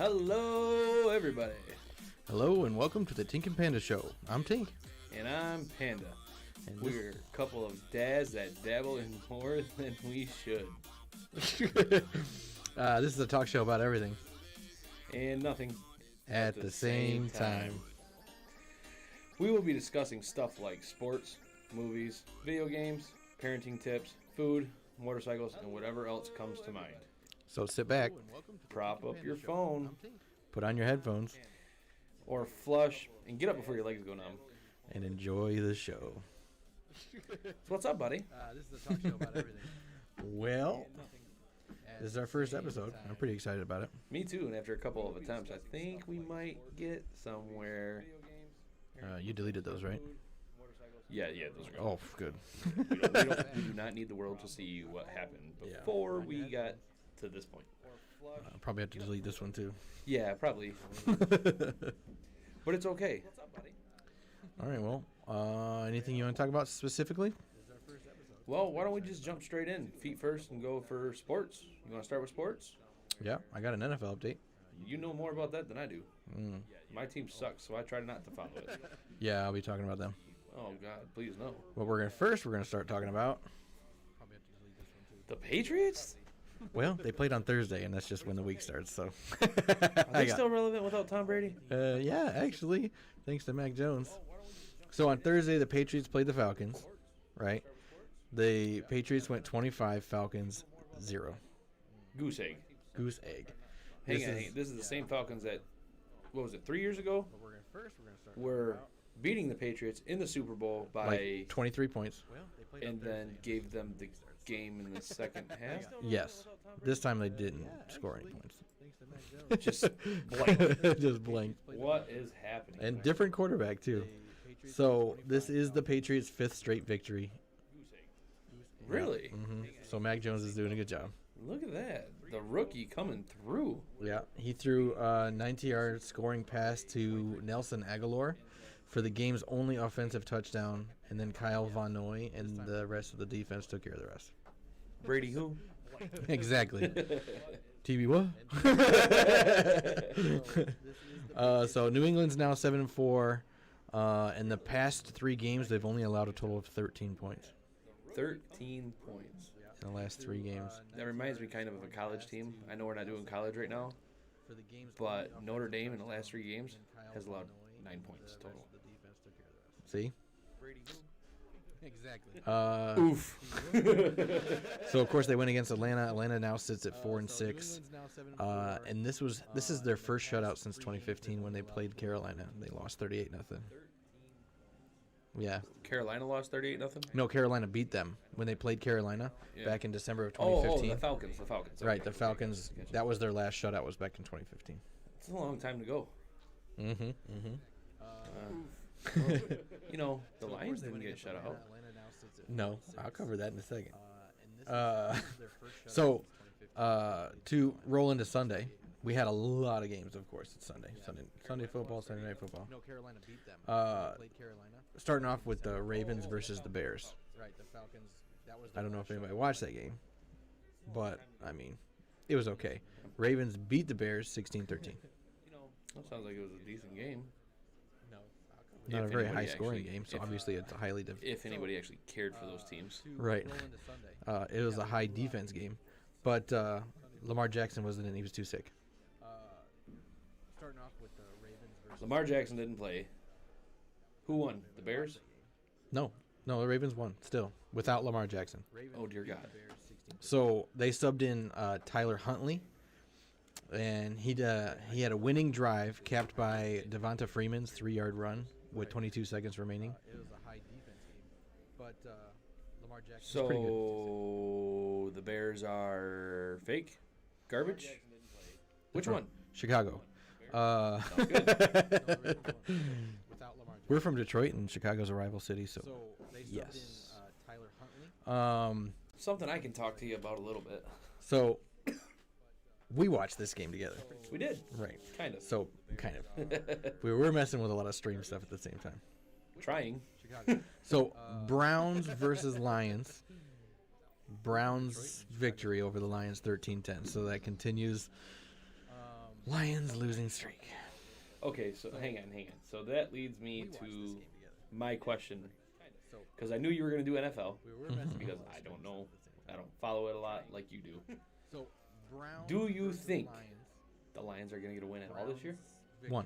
Hello, everybody. Hello, and welcome to the Tink and Panda Show. I'm Tink. And I'm Panda. And We're a couple of dads that dabble in more than we should. This is a talk show about everything. And nothing At the same time. We will be discussing stuff like sports, movies, video games, parenting tips, food, motorcycles, and whatever else comes to mind. So sit back, Prop up your phone, put on your headphones, or flush, and get up before your legs go numb. and enjoy the show. So what's up, buddy? This is a talk show about everything. Well, this is our first episode. I'm pretty excited about it. Me too, and after a couple of attempts, I think we might get somewhere. You deleted those, right? Yeah, those are good. Oh, good. We do not need the world to see what happened before we got to this point. I'll probably have to delete this one, too. Yeah, probably. But it's okay. What's up, buddy? All right, well, anything you want to talk about specifically? Well, why don't we just jump straight in, feet first, and go for sports? You want to start with sports? Yeah, I got an NFL update. You know more about that than I do. My team sucks, so I try not to follow it. Yeah, I'll be talking about them. Oh, God, please no. What we're going to start talking about. The Patriots? Well, they played on Thursday, and that's just when the week starts. So, Are they still relevant without Tom Brady? Yeah, actually, thanks to Mac Jones. So on Thursday, the Patriots played the Falcons, right? The Patriots went 25, Falcons 0. Goose egg. Goose egg. Hang on. This is the same Falcons that, what was it, 3 years ago? Were beating the Patriots in the Super Bowl by like 23 points. And then gave them the game in the second half? Yes. This time they didn't score any points. Just blank. Just blank. What is happening? And different quarterback, too. So this is the Patriots' 5th straight victory. Really? Mm-hmm. So Mac Jones is doing a good job. Look at that. The rookie coming through. Yeah, he threw a 90-yard scoring pass to Nelson Aguilar for the game's only offensive touchdown, and then Kyle Von Noy and the rest of the defense took care of the rest. Brady who? Exactly. TV what? So New England's now 7-4. In the past 3 games, they've only allowed a total of 13 points. 13 points. In the last 3 games. That reminds me kind of a college team. I know we're not doing college right now, but Notre Dame in the last 3 games has allowed 9 points total. See? Exactly. Oof. So of course they went against Atlanta. Atlanta now sits at 4-6. And this is their first shutout since 2015 when they played Carolina. They lost 38-0. Yeah. Carolina lost 38-0? No, Carolina beat them when they played Carolina back in December of 2015. Oh, the Falcons. Okay. Right, the Falcons. That was their last shutout, was back in 2015. It's a long time to go. Mm-hmm. The Lions didn't get shut out. No, I'll cover that in a second. So, to roll into Sunday, we had a lot of games, of course. It's Sunday football, Sunday night football. No, Carolina beat them. Played Carolina. Starting off with the Ravens versus the Bears. Right, the Falcons. I don't know if anybody watched that game, but I mean, it was okay. Ravens beat the Bears 16-13. That sounds like it was a decent game. Not a very high-scoring game, so obviously it's a highly different. If anybody actually cared for those teams. Right. It was a high-defense game, but Lamar Jackson wasn't in. He was too sick. Starting off with the Ravens versus Lamar Jackson didn't play. Who won? The Bears? No, the Ravens won still without Lamar Jackson. Oh, dear God. So they subbed in Tyler Huntley, and he had a winning drive capped by Devonta Freeman's 3-yard run with 22 seconds remaining. It was a high defense game, but Lamar Jackson. So the Bears are fake, garbage. Which one? Chicago. We're from Detroit, and Chicago's a rival city, so yes. Something I can talk to you about a little bit. So we watched this game together. We did. Right. Kind of. So, kind of. We were messing with a lot of stream stuff at the same time. Trying. So, Browns versus Lions. Browns victory over the Lions 13-10. So that continues Lions losing streak. Okay, so hang on. So that leads me to my question, because I knew you were going to do NFL, because I don't know, I don't follow it a lot like you do. Do you think the Lions are going to get a win at all this year? One.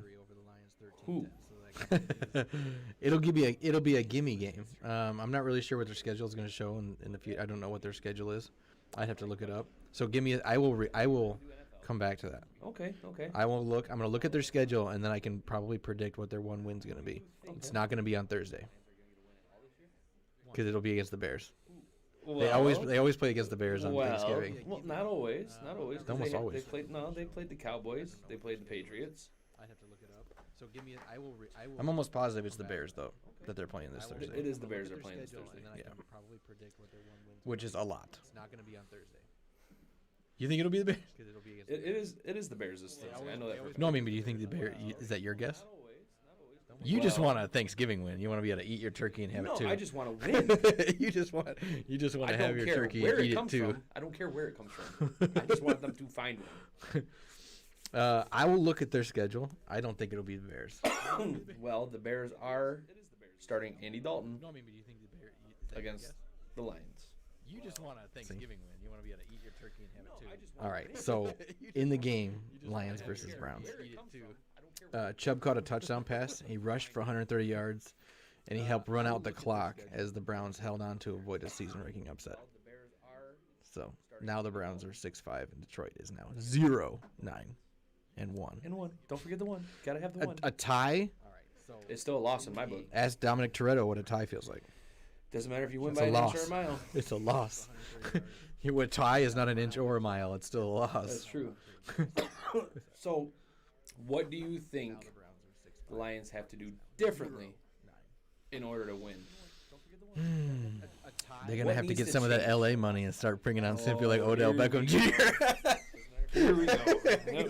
Who? It'll be a gimme game. I'm not really sure what their schedule is going to show in the future. I don't know what their schedule is. I'd have to look it up. So I will come back to that. Okay. I will look. I'm going to look at their schedule, and then I can probably predict what their one win's going to be. It's not going to be on Thursday because it'll be against the Bears. Well, They always play against the Bears on Thanksgiving. Well, not always. Almost always. They played the Cowboys. They played the Patriots. I'd have to look it up. So I'm almost positive it's the Bears though that they're playing this Thursday. It is the Bears they're playing this Thursday. Yeah. Which is a lot. It's not going to be on Thursday. You think it'll be the Bears? It is the Bears this Thursday. I know that. No, I mean, but do you think the Bears? Is that your guess? You just want a Thanksgiving win. You want to be able to eat your turkey and have it too. No, I just want to win. you just want to have your turkey and eat it too. I don't care where it comes from. I just want them to find one. I will look at their schedule. I don't think it'll be the Bears. Well, the Bears are starting Andy Dalton against the Lions. You just want a Thanksgiving win. You want to be able to eat your turkey and have it too. All right. So in the game, Lions versus Browns. Chubb caught a touchdown pass. He rushed for 130 yards, and he helped run out the clock as the Browns held on to avoid a season-breaking upset. So now the Browns are 6-5, and Detroit is now 0-9 and 1. And 1. Don't forget the 1. Gotta have the 1. A tie. It's still a loss in my book. Ask Dominic Toretto what a tie feels like. Doesn't matter if you win It's by a an loss. inch or a mile. It's a loss. A tie is not an inch or a mile. It's still a loss. That's true. So, what do you think the Lions have to do differently in order to win? They're going to have to get some of that LA money and start bringing on simply like Odell Beckham Jr. Here we go.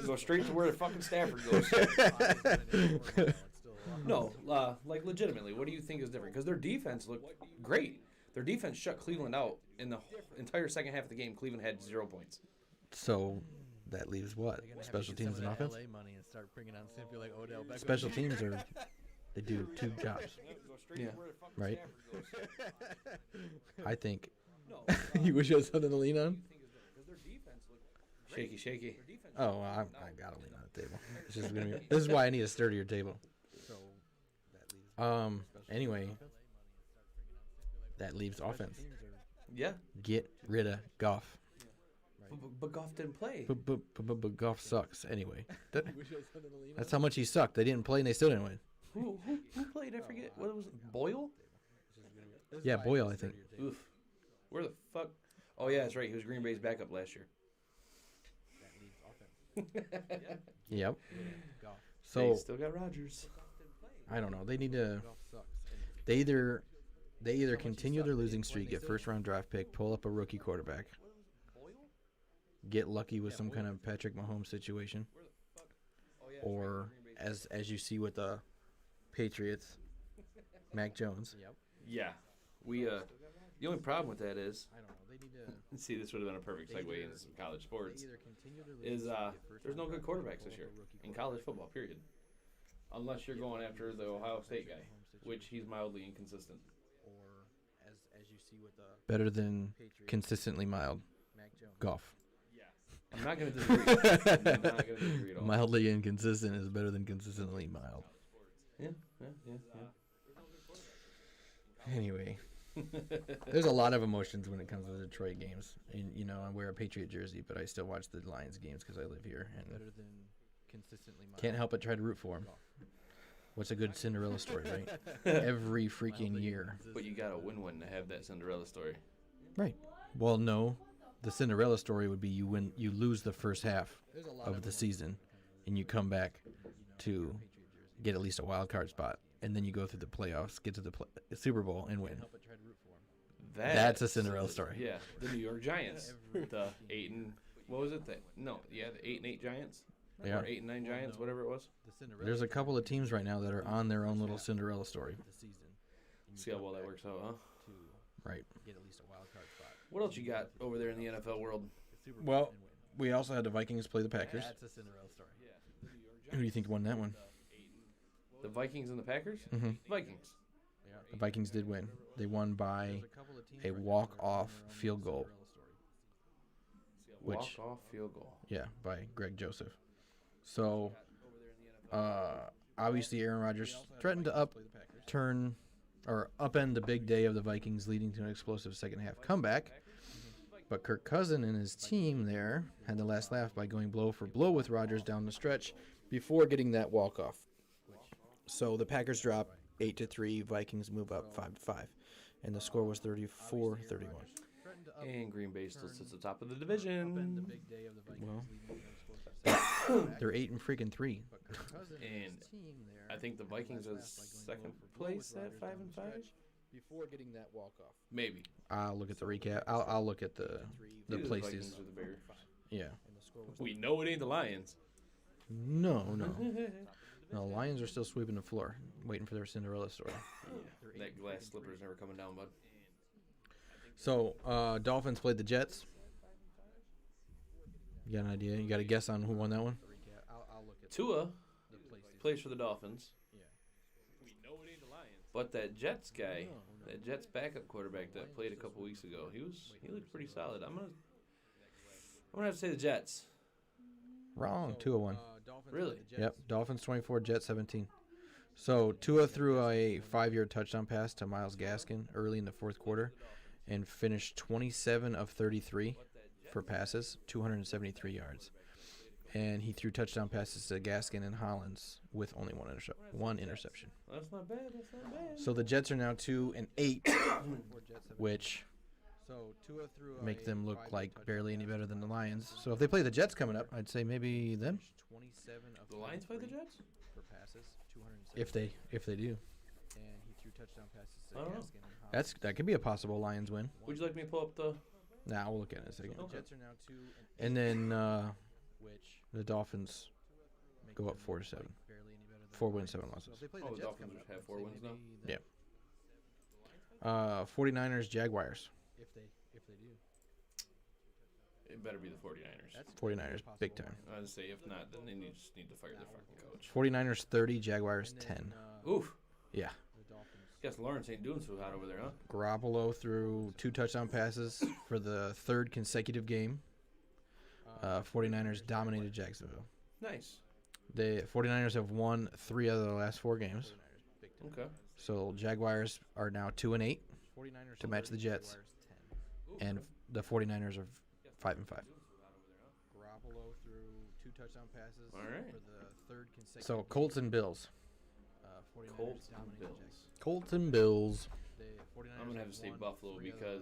Go straight to where the fucking Stafford goes. No, like legitimately, what do you think is different? Because their defense looked great. Their defense shut Cleveland out in the entire second half of the game. Cleveland had 0 points. So that leaves what? Special teams and offense? Special teams they do 2 jobs. Yeah. Right? I think. You wish you had something to lean on? Shaky. Oh, I got to lean on the table. This is why I need a sturdier table. Anyway, that leaves offense. Yeah. Get rid of Goff. But Goff didn't play. But Goff sucks anyway. That's how much he sucked. They didn't play and they still didn't win. Who played? I forget. What was it? Boyle? Yeah, Boyle, I think. Oof. Where the fuck? Oh yeah, that's right. He was Green Bay's backup last year. Yep. So So they still got Rodgers. I don't know. They need to. They either continue their losing streak, get first round draft pick, pull up a rookie quarterback, get lucky with some kind of Patrick Mahomes situation, or as you see with the Patriots, Mac Jones. Yeah, we the only problem with that is, see, this would have been a perfect segue into some college sports. Is there's no good quarterbacks this year in college football. Period. Unless you're going after the Ohio State guy, which he's mildly inconsistent. Better than consistently mild. Goff. I'm not going to disagree. At all. Mildly inconsistent is better than consistently mild. Yeah. Anyway, there's a lot of emotions when it comes to the Detroit games. And, I wear a Patriot jersey, but I still watch the Lions games because I live here. And can't help but try to root for them. What's a good Cinderella story, right? Every freaking year. But you got to win one to have that Cinderella story. Right. Well, no. The Cinderella story would be you lose the first half of the season, and you come back to get at least a wild card spot, and then you go through the playoffs, get to the Super Bowl, and win. That's a Cinderella story. Yeah, the New York Giants, the 8-8 Giants, Yeah. or 8-9 Giants, whatever it was. There's a couple of teams right now that are on their own little Cinderella story. See how well that works out, huh? Right. What else you got over there in the NFL world? Well, we also had the Vikings play the Packers. That's a Cinderella story. Who do you think won that one? The Vikings and the Packers? Mm-hmm. Vikings. The Vikings did win. They won by a walk-off field goal. Walk-off field goal. Yeah, by Greg Joseph. So, obviously Aaron Rodgers threatened to upend the big day of the Vikings, leading to an explosive second-half comeback. But Kirk Cousins and his team there had the last laugh by going blow for blow with Rodgers down the stretch before getting that walk-off. So the Packers drop 8-3, Vikings move up 5-5, and the score was 34-31. And Green Bay still sits at the top of the division. Well, they're 8-3. And I think the Vikings are second place at 5-5. Before getting that walk-off. Maybe. I'll look at the recap. I'll look at the Either the places. Vikings or the Bears. Yeah. We know it ain't the Lions. No. No, Lions are still sweeping the floor, waiting for their Cinderella story. Yeah. That glass slipper's never coming down, bud. So, Dolphins played the Jets. You got an idea? You got a guess on who won that one? Tua plays for the Dolphins. But that Jets guy, that Jets backup quarterback that played a couple weeks ago, he looked pretty solid. I'm gonna have to say the Jets. Wrong. Tua won. Really? Yep. Dolphins 24, Jets 17. So Tua threw a 5-yard touchdown pass to Myles Gaskin early in the fourth quarter, and finished 27 of 33 for passes, 273 yards. And he threw touchdown passes to Gaskin and Hollins with only one interception. That's not bad. So the Jets are now 2-8, which make them look like barely any better than the Lions. So if they play the Jets coming up, I'd say maybe them. The Lions play the Jets? If they do. I don't know. That could be a possible Lions win. Would you like me to pull up the... Nah, we'll look at it in a second. Okay. And then the Dolphins go up 4-7. 4 wins, 7 losses. Oh, the Dolphins have 4 wins now? Yeah. 49ers, Jaguars. If they do. It better be the 49ers. 49ers, big time. I would say if not, then they just need to fire their fucking coach. 49ers 30, Jaguars 10. Oof. Yeah. Guess Lawrence ain't doing so hot over there, huh? Garoppolo threw 2 touchdown passes for the 3rd consecutive game. 49ers dominated Jacksonville. Nice. The 49ers have won 3 out of the last 4 games. Okay. So Jaguars are now 2-8 to match the Jets, and the 49ers are 5-5. Garoppolo threw 2 touchdown passes All right. for the 3rd consecutive. So Colts and Bills. 49ers Colts and dominated Bills. Jacksonville. Colts and Bills. I'm going to have to say Buffalo because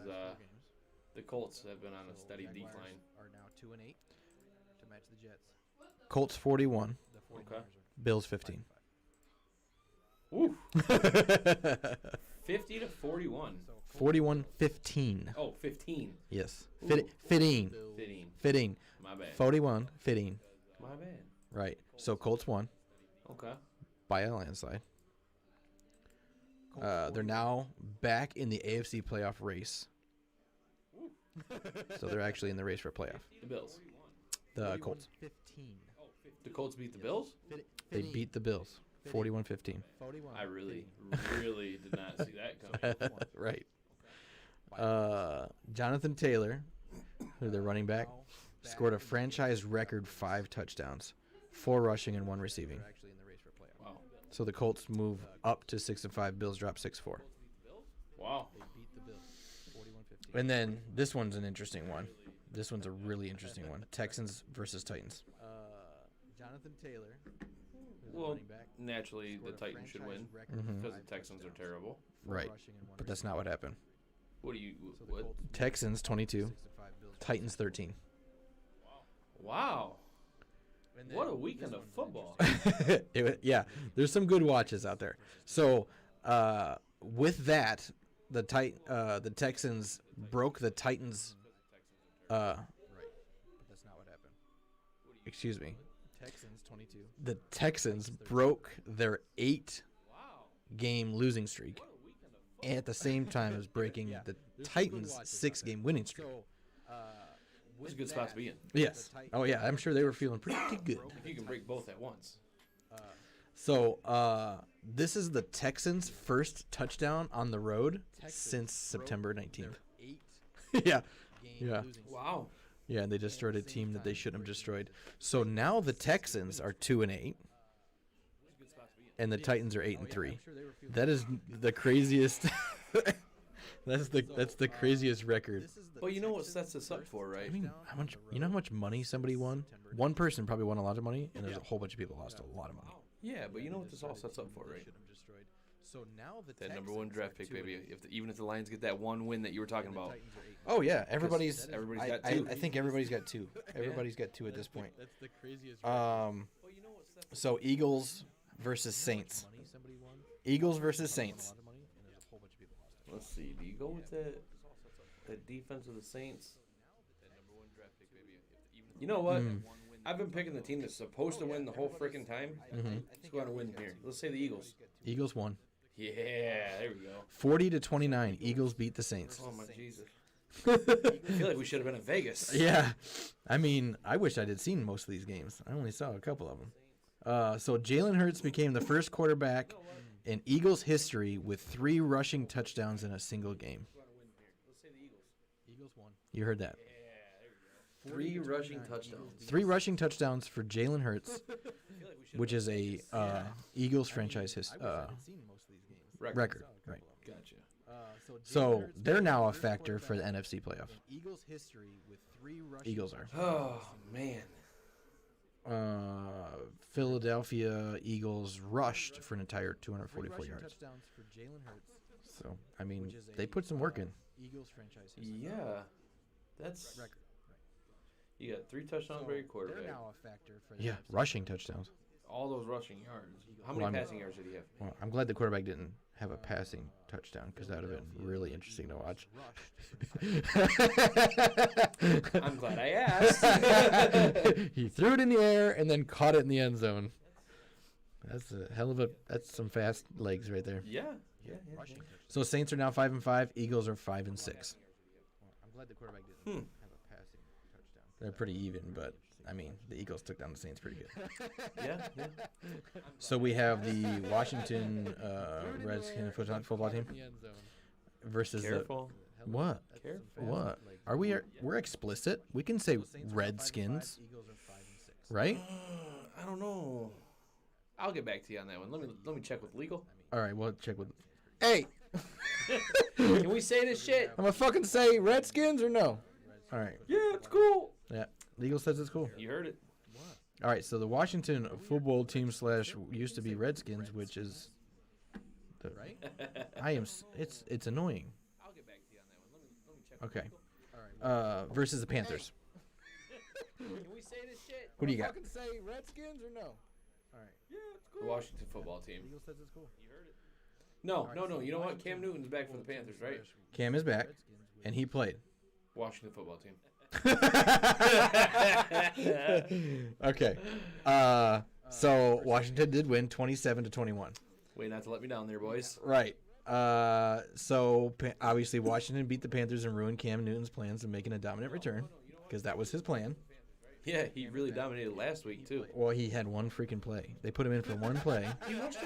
the Colts have been on a steady decline. Are now 2-8 to match the Jets. Colts 41, The 49ers Okay. are Bills 15. Ooh. 50 to 41. 41-15. Oh, 15. Yes. Ooh. Fitting. 15. My bad. 41, fitting. My bad. Right. So Colts won Okay. by a landslide. They're now back in the AFC playoff race. So they're actually in the race for playoff. The Bills. The Colts. 15. The Colts beat the Bills? They beat the Bills 41-15. 41. I really did not see that coming. Right. Jonathan Taylor, who they're running back, scored a franchise record 5 touchdowns, 4 rushing and 1 receiving. They're actually in the race for playoff. Wow. So the Colts move up to 6-5. Bills drop 6-4. Wow. They beat the Bills 41-15. And then this one's an interesting one. This one's a really interesting one. Texans versus Titans. Jonathan Taylor, who's the Well, running back, naturally, the scored a Titans should win franchise record Mhm. because 5 the Texans are touchdowns, terrible. 4 Right. rushing and 1 But that's not what happened. What do you... So the What? Colts Texans 22, 6-5, Bills Titans 13. Wow. And then What a weekend this of one's football. Yeah, there's some good watches out there. So with that, the Texans broke the Titans. Right. But that's not what happened. Excuse me. Texans 22. The Texans broke their 8-game losing streak, at the same time as breaking the Titans' 6-game winning streak. So It's a good spot to be in. Yes. Oh yeah, I'm sure they were feeling pretty good. If you can break both at once. So this is the Texans' first touchdown on the road since September 19th. Yeah. Yeah. Wow. Yeah, and they destroyed a team that they shouldn't have destroyed. So now the Texans are 2-8, and the Titans are 8-3. That is the craziest. that's the craziest record. But you know what sets this up for, right? I mean, how much? You know how much money somebody won? One person probably won a lot of money, and there's a whole bunch of people lost a lot of money. Yeah, but you know what this all sets up for, right? So now the That number 1 draft pick, baby. Even if the Lions get that one win that you were talking about. Oh yeah, everybody's got two. I think everybody's got two. Everybody's got two at this point. That's the craziest. So Eagles versus Saints. Eagles versus Saints. Let's see. Do you go with that defense of the Saints? You know what? I've been picking the team that's supposed to win the whole freaking time. Let's go out and win here. Let's say the Eagles. Eagles won. Yeah, there we go. 40-29. Eagles beat the Saints. Oh my Jesus. I feel like we should have been in Vegas. Yeah, I mean, I wish I'd seen most of these games. I only saw a couple of them. So Jalen Hurts became the first quarterback in Eagles history with 3 rushing touchdowns in a single game. Eagles won. You heard that? 3 rushing touchdowns. 3 rushing touchdowns for Jalen Hurts, which is a Eagles franchise record. Right. Gotcha. So they're now a factor for the NFC playoff. Eagles history with 3 rushing. Eagles are. Oh man. Philadelphia Eagles rushed for an entire 244 yards. Touchdowns for Jalen Hurts. So I mean, they put some work in. Eagles franchise history. Yeah. That's Record. You got 3 touchdowns by your quarterback. They're now a factor for the Yeah, rushing touchdowns. All those rushing yards. How many passing yards did he have? Well, I'm glad the quarterback didn't have a passing touchdown because that would have been really interesting to watch. I'm glad I asked. He threw it in the air and then caught it in the end zone. That's a hell of a. That's some fast legs right there. Yeah. So Saints are now 5-5. Eagles are 5-6. I'm glad the quarterback didn't have a passing touchdown. They're pretty even, but I mean the Eagles took down the Saints pretty good. Yeah. So we have the Washington Redskins football team The end zone. versus Careful. the what? Careful. What? Are we? We're explicit. We can say Redskins, Eagles are 5 and 6. right? I don't know. I'll get back to you on that one. Let me check with legal. All right, we'll check with. Hey, Can we say this shit? I'm gonna fucking say Redskins or no? All right. Yeah, it's cool. Yeah, legal says it's cool. You heard it. All right, so the Washington football team / used to be Redskins, which is. Right? It's annoying. I'll get back to you on that one. Let me check. With Okay. All right. Versus the Panthers. Can we say this shit? Who do you got? Fucking say Redskins or no? All right. Yeah, it's cool. The Washington football team. Eagles says it's cool. You heard it. No. You know what? Cam Newton's back for the Panthers, right? Cam is back, and he played. Washington football team. Okay. So Washington did win 27-21. Way not to let me down there, boys. Right. Obviously Washington beat the Panthers and ruined Cam Newton's plans of making a dominant return because that was his plan. Yeah, he really dominated last week too. Well, he had one freaking play. They put him in for one play,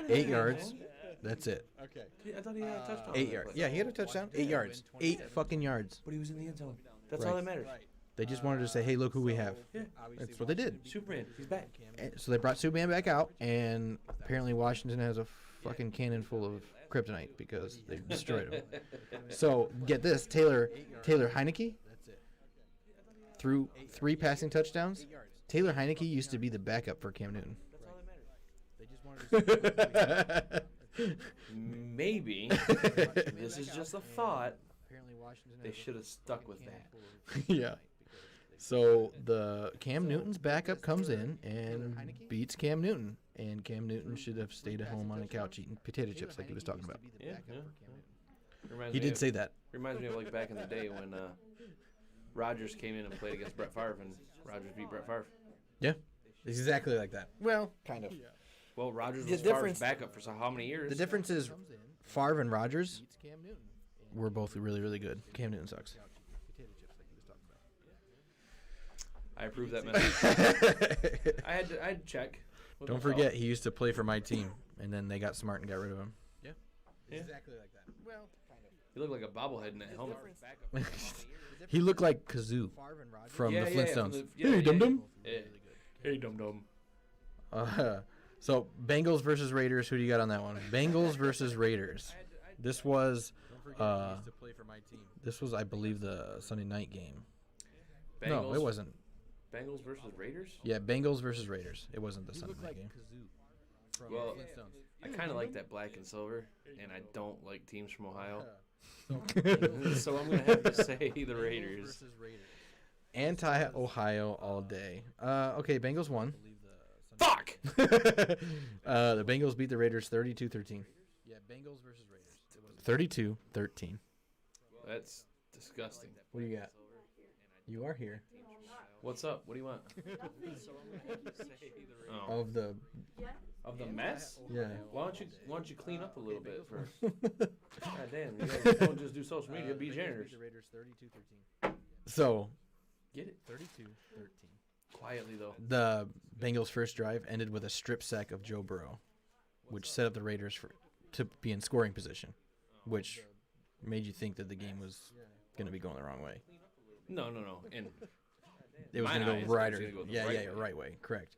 8 yards. That's it. Okay. I thought he had a touchdown. 8 yards. Yeah, he had a touchdown. 8 yards. 8 fucking yards. But he was in the end zone. That's Right. all that matters. They just wanted to say, "Hey, look who we have." Yeah. That's what they did. Superman, he's back. And so they brought Superman back out, and apparently Washington has a fucking cannon full of kryptonite because they destroyed him. So get this, Taylor Heineke That's it. threw 3 passing touchdowns. Taylor Heineke used to be the backup for Cam Newton. They just wanted to Maybe this is just a thought. apparently Washington They has a should have stuck with that. Yeah. So the Cam Newton's backup comes in and beats Cam Newton, and Cam Newton should have stayed at home on the couch eating potato chips like he was talking about. Yeah. Reminds He me did of- say that. Reminds me of like back in the day when Rodgers came in and played against Brett Favre, and Rodgers beat Brett Favre. Yeah. It's exactly like that. Well, kind of. Well, Rodgers The was difference- Favre's backup for how many years? The difference is Favre and Rodgers beats Cam Newton. were both really, really good. Cam Newton sucks. Potato chips like he was talking about. I approve that message. I had to check. Don't forget, he used to play for my team, and then they got smart and got rid of him. Yeah. Exactly like that. Well, kind of. He looked like a bobblehead in that helmet. He looked like Kazoo from the Flintstones. Hey, dum-dum. Hey, dum-dum. So, Bengals versus Raiders. Who do you got on that one? Bengals versus Raiders. This was, I believe, the Sunday night game. No, it wasn't. Bengals versus Raiders? Yeah, Bengals versus Raiders. It wasn't the Sunday night game. Well, I kind of like that black and silver, and I don't like teams from Ohio. So I'm going to have to say the Raiders. Anti-Ohio all day. Okay, Bengals won. Fuck! The Bengals beat the Raiders 32-13. Yeah, Bengals versus Raiders. 32-13. That's disgusting. What do you got? You are here. What's up? What do you want? Of the Of the mess? Yeah. Why don't you clean up a little bit first? God damn, you guys don't just do social media, be generous. Raiders 32-13. So, Get it? 32-13. Quietly though. the Bengals' first drive ended with a strip sack of Joe Burrow, which set up the Raiders to be in scoring position, which made you think that the game was going to be going the wrong way. No. And It was My going to eyes, go right it was or gonna go the yeah, right yeah, way. right way, correct.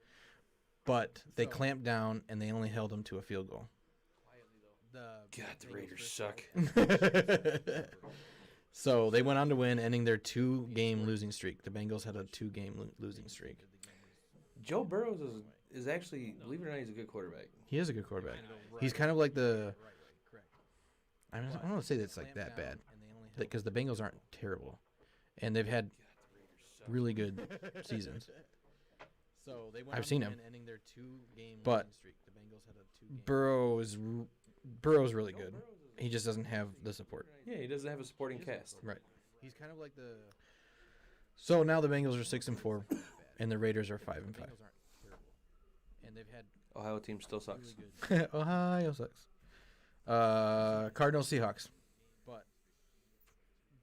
But they clamped down and they only held them to a field goal. God, the Raiders suck. So they went on to win, ending their 2-game losing streak. The Bengals had a 2-game losing streak. Joe Burrows is actually, believe it or not, he's a good quarterback. He is a good quarterback. He's kind of like the. I don't want to say that's like that bad, because the Bengals aren't terrible, and they've had really good seasons. I've seen him, but Burrow's really good. He just doesn't have the support. Yeah, he doesn't have a supporting cast. Right. He's kind of like the. So now the Bengals are 6-4, and the Raiders are 5-5. And they've had Ohio team still sucks. Ohio sucks. Cardinals, Seahawks. But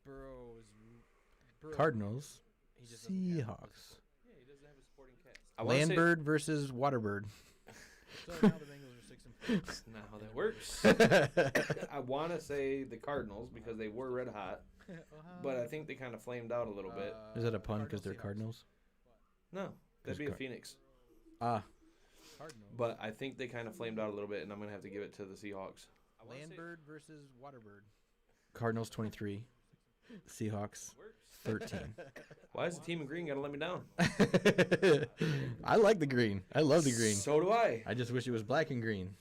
Burrow. Cardinals, He just doesn't have Seahawks. Yeah, he doesn't have a supporting cast. I wanna say- Landbird versus Waterbird. So now the Bengals are 6-4. That's not how that works. I want to say the Cardinals because they were red hot, but I think they kind of flamed out a little bit. Is that a pun because they're Cardinals? No, that'd be a Car- Phoenix. Ah, Cardinals. But I think they kind of flamed out a little bit, and I'm going to have to give it to the Seahawks. Landbird versus Waterbird. Cardinals 23, Seahawks 13. Why is the team in green got to let me down? I like the green. I love the green. So do I. I just wish it was black and green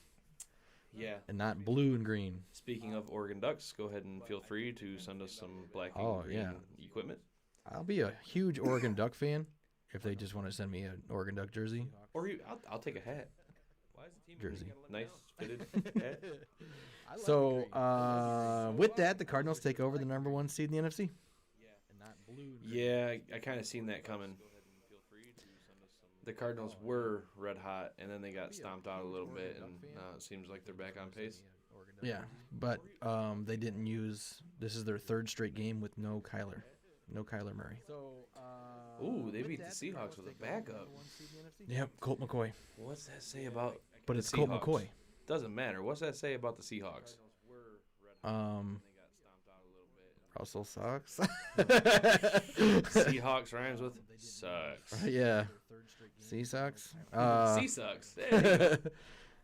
Yeah. and not blue and green. Speaking of Oregon Ducks, go ahead and feel free to send us some black and Oh, green yeah. equipment. I'll be a huge Oregon Duck fan if they just want to send me an Oregon Duck jersey. Or I'll take a hat. Why is the team Jersey. Nice fitted hat. So, with that, the Cardinals take over the number 1 seed in the NFC. And not blue. And Yeah, I kind of seen that coming. The Cardinals were red hot, and then they got stomped out a little bit, and now it seems like they're back on pace. Yeah, but they didn't use. This is their 3rd straight game with no Kyler Murray. So, Ooh, they beat the Seahawks with a backup. Yep, Colt McCoy. What's that say about But the it's Colt Seahawks? McCoy. Doesn't matter. What's that say about the Seahawks? Russell sucks. Seahawks rhymes with sucks. Yeah. Sea sucks. Sea sucks. There you go.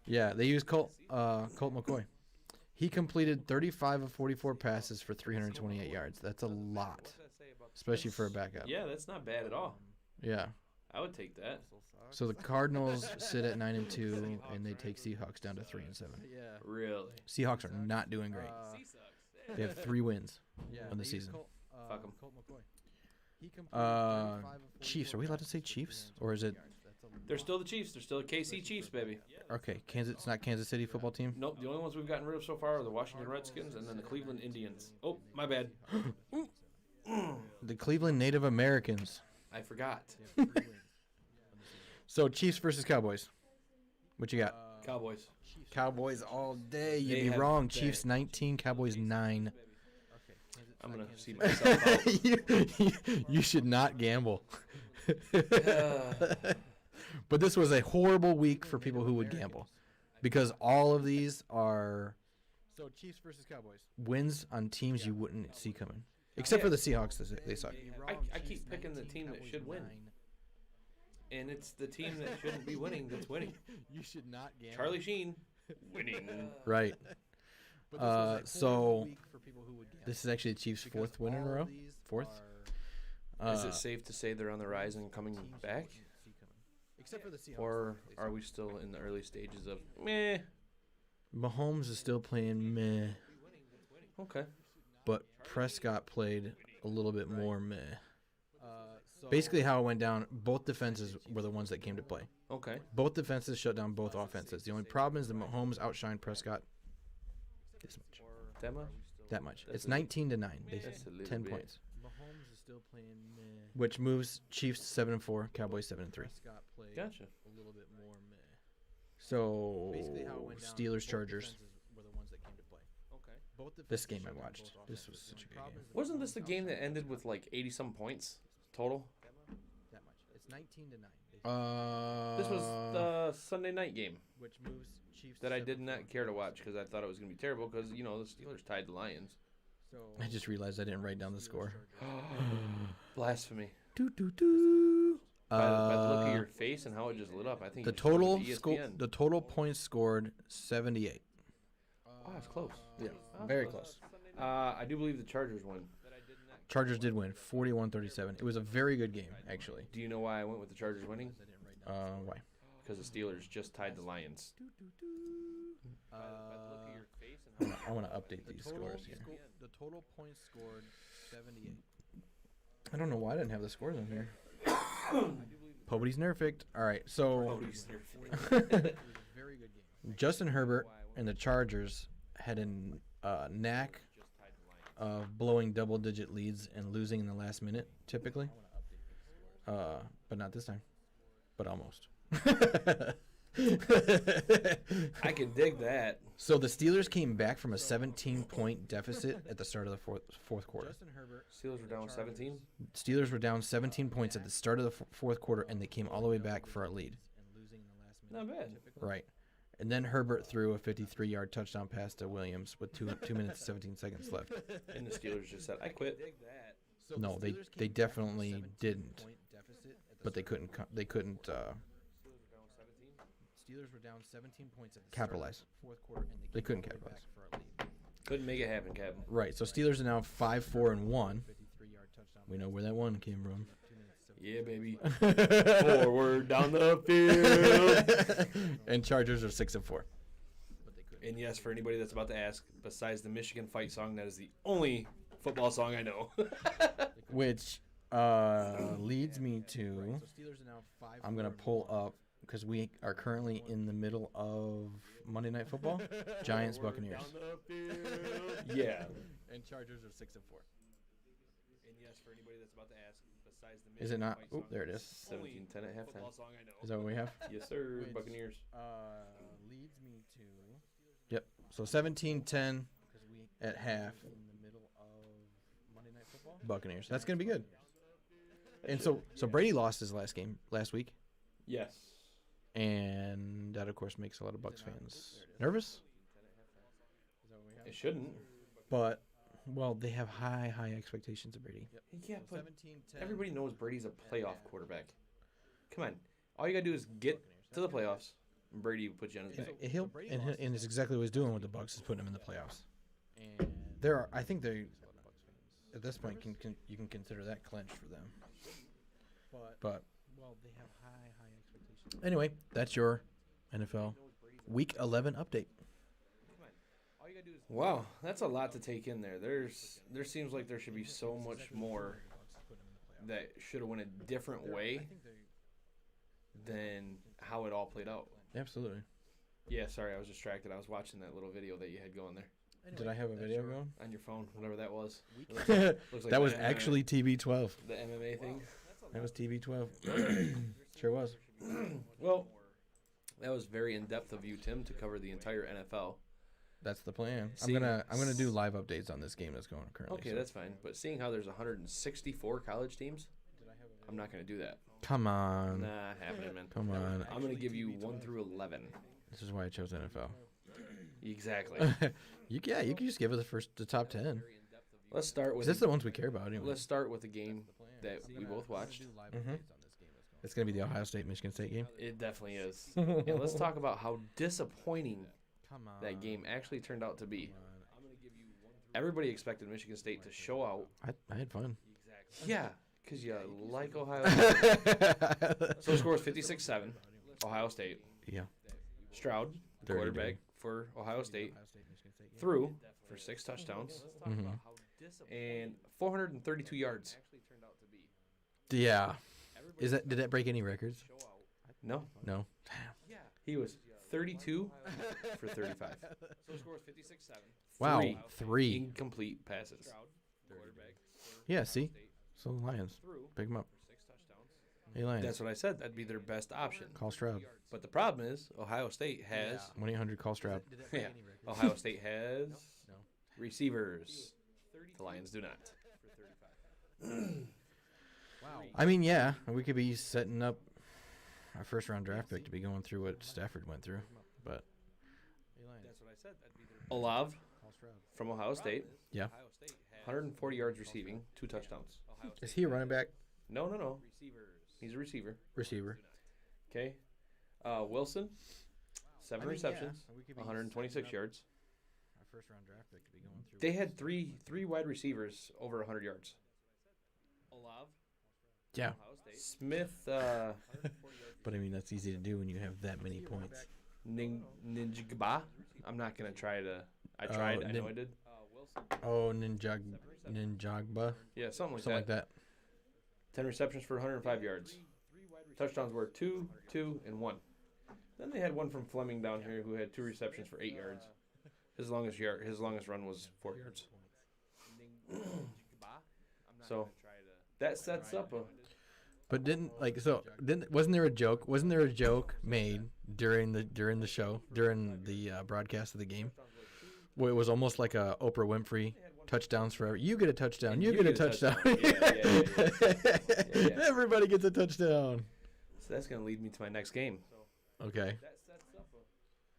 Yeah, they used Colt McCoy. He completed 35 of 44 passes for 328 yards. That's a lot, especially for a backup. Yeah, that's not bad at all. Yeah. I would take that. So the Cardinals sit at 9-2, and they take Seahawks down to 3-7. Yeah. Really. Seahawks are not doing great. They have 3 wins on the season. Fuck 'em. Colt McCoy. He completed 35 of Chiefs. Are we allowed to say Chiefs, or is it? They're still the Chiefs. They're still the KC Chiefs, baby. Okay, Kansas. It's not Kansas City football team. Nope. The only ones we've gotten rid of so far are the Washington Redskins and then the Cleveland Indians. Oh, my bad. The Cleveland Native Americans. I forgot. So Chiefs versus Cowboys. What you got? Cowboys. Cowboys all day. You'd They be have wrong. bad- Chiefs 19, Cowboys 9. I'm gonna see myself out. you should not gamble. But this was a horrible week for people who would gamble, because all of these are So Chiefs versus Cowboys. wins on teams you wouldn't see coming, except for the Seahawks. They suck. I keep picking the team that should win. And it's the team that shouldn't be winning that's winning. You should not gamble. Charlie Sheen, winning. Right. But this was a So horrible week for people who would gamble. this is actually the Chiefs' Because fourth win in a all row. of these Fourth. Is it safe to say they're on the rise and coming teams you back? wouldn't see coming. Except for the Seahawks. Or are we still in the early stages of meh? Mahomes is still playing meh, Okay. but Prescott played a little bit more meh. So Basically, how it went down, both defenses were the ones that came to play. Okay. Both defenses shut down both offenses. The only problem is that Mahomes outshined Prescott this much. That much? That much. That's It's a- 19-9. That's a little 10 bit. points, Mahomes is still playing meh. which moves Chiefs 7-4, Cowboys 7-3. Prescott played Gotcha. a little bit more meh. So Basically, how it went down, Steelers both Chargers. defenses were the ones that came to play. Okay. Both This defenses game I shut down watched. both This was offenses. such a The good problem game. is that Wasn't this Mahomes the game that outshined ended with Prescott like 80-some points total? that much. It's 19-9. This was the Sunday night game Which moves Chiefs that I to did 7-4, not care to Cowboys watch because I thought it was going to be terrible because, you know, the Steelers tied the Lions. So I just realized I didn't write down the Steelers, score. Chargers. Blasphemy. Doo, doo, doo. By the look of your face and how it just lit up, I think The you should go total to score, ESPN. the total points scored 78. Wow, it's close. Yeah, Oh, very close. I do believe the Chargers won. Chargers did win 41-37. It was a very good game, actually. Do you know why I went with the Chargers winning? I didn't write down. Why? Because the Steelers just tied the Lions. I want to update The these total, scores here. the total points scored 78. I don't know why I didn't have the scores on here. Pobody's nerfed. All right, so It was a very good game. Justin Herbert and the Chargers had a knack of blowing double-digit leads and losing in the last minute, typically. But not this time. But almost. I can dig that. So the Steelers came back from a 17-point deficit at the start of the fourth quarter. Justin Herbert. Steelers were down 17. Steelers were down 17 points at the start of the fourth quarter, and they came all the way back for a lead. And losing in the last minute. Not bad. Right. And then Herbert threw a 53-yard touchdown pass to Williams with 2 minutes and 17 seconds left. And the Steelers just said, I quit. So No, the they Steelers they came back from a definitely 17 didn't, point deficit at the but they start. couldn't Steelers were down 17 points at the capitalize. start of the fourth quarter, and They came couldn't all the way capitalize. back for a lead. Couldn't make it happen, Kevin. Right. So Steelers are now 5-4-1. 53-yard touchdown. We know where that one came from. 2 minutes, 17 Yeah, baby. Forward down the field. And Chargers are 6-4. but they couldn't. And yes, for anybody that's about to ask, besides the Michigan fight song, that is the only football song I know. Which leads me to, So Steelers are now 5. I'm going to pull up, because we are currently in the middle of Monday Night Football, Giants Buccaneers. Yeah. And Chargers are 6-4. And yes, for anybody that's about to ask, besides the Is it not? fight Oh, song, there it that is. the only 17-10 at halftime. Football song I know. Is that what we have? Yes, sir. Which- Buccaneers. Leads me to Yep. So 17-10 because we at half, in the middle of Monday Night Football. Buccaneers. That's going to be good. And so Brady lost his last game last week, Yes. and that, of course, makes a lot of Bucks fans nervous. Is that what we have? It shouldn't. But, well, they have high expectations of Brady. Yep. Yeah, So but 17-10. everybody knows Brady's a playoff quarterback. Come on. All you got to do is get to the playoffs, and Brady will put you on his back. And it's exactly what he's doing with the Bucks, is putting them in the playoffs. And I think they, at this point, you can consider that clinched for them. But well, they have high expectations. anyway, that's your NFL Week 11 update. Wow, that's a lot to take in there. There seems like there should be so much more that should have went a different way than how it all played out. Absolutely. Yeah, sorry, I was distracted. I was watching that little video that you had going there Did I have a video going? on your phone, whatever that was. That Looks like was the actually TB12. the MMA thing. That was TB12. Sure was. Well, that was very in depth of you, Tim, to cover the entire NFL. That's the plan. See- I'm gonna do live updates on this game that's going currently. Okay, so- that's fine. But seeing how there's 164 college teams, Did I have a I'm not going to do that. Come on. Not happening, man. Come on. I'm going to give you 1 through 11. This is why I chose NFL. Exactly. You can just give it the top 10. Let's start with. This is the ones we care about anyway. Let's start with the game that we both watched. Mm-hmm. It's going to be the Ohio State-Michigan State game. It definitely is. And let's talk about how disappointing that game actually turned out to be. Everybody expected Michigan State to show out. I had fun. Yeah, because you like Ohio State. So the score was 56-7, Ohio State. Yeah. Stroud, the quarterback for Ohio State, threw for 6 touchdowns and 432 yards. Yeah. Did that break any records? No. No. He was 32 for 35. So the score was 56-7. Wow. 3 incomplete passes. Yeah, see? So Lions. Pick them up. Hey, Lions. That's what I said. That'd be their best option. Call Stroud. But the problem is Ohio State has 1-800-CALL Stroud. Yeah. Ohio State has receivers. The Lions do not. I mean, yeah, we could be setting up our first-round draft pick to be going through what Stafford went through, but that's what I said. Olav from Ohio State. Yeah. 140 yards receiving, 2 touchdowns. Is he a running back? No. He's a receiver. Receiver. Okay. Wilson, 7 receptions, 126 yards. Our first-round draft pick to be going through. They had three wide receivers over 100 yards. Olav. Yeah. Smith. But I mean, that's easy to do when you have that many points. Ninjagba. I'm not gonna try to. I tried. I know I did. Oh, Ninjagba. Yeah, something Something like that. 10 receptions for 105 yards. Touchdowns were 2, 2, and 1. Then they had one from Fleming down here who had 2 receptions for 8 yards. His longest run was 4 yards. So that sets up a. But wasn't there a joke? Wasn't there a joke made during the show, during the broadcast of the game, where it was almost like a Oprah Winfrey touchdowns forever. You get a touchdown. You get a touchdown. Yeah. Everybody gets a touchdown. So that's gonna lead me to my next game. Okay.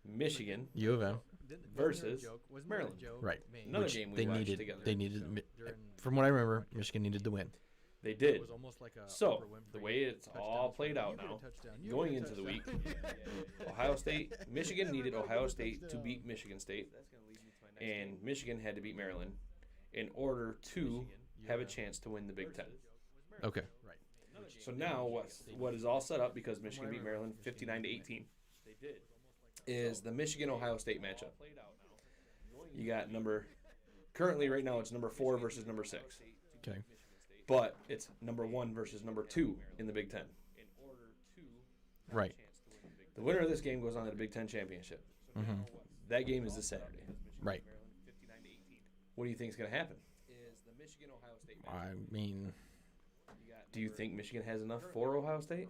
Michigan U of M versus Maryland. Right. Another Which game we they watched needed. together. They needed. From what I remember, Michigan needed to win. They did. So the way it's all played out now, going into the week, Michigan needed Ohio State to beat Michigan State, and Michigan had to beat Maryland in order to have a chance to win the Big Ten. Okay. So now what is all set up, because Michigan beat Maryland 59-18, is the Michigan-Ohio State matchup. You got currently right now it's number 4 versus number 6. Okay. But it's number 1 versus number 2 in the Big Ten. Right. The winner of this game goes on to the Big Ten championship. Mm-hmm. That game is this Saturday. Right. What do you think is going to happen? I mean, do you think Michigan has enough for Ohio State?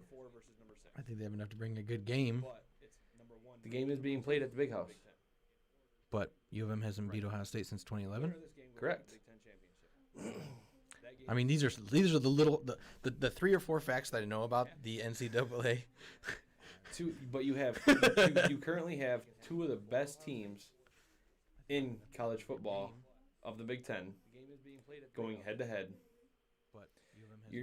I think they have enough to bring a good game. The game is being played at the Big House. But U of M hasn't beat Ohio State since 2011. Correct. I mean, these are the 3 or 4 facts that I know about the NCAA. But you currently have 2 of the best teams in college football of the Big Ten going head to head.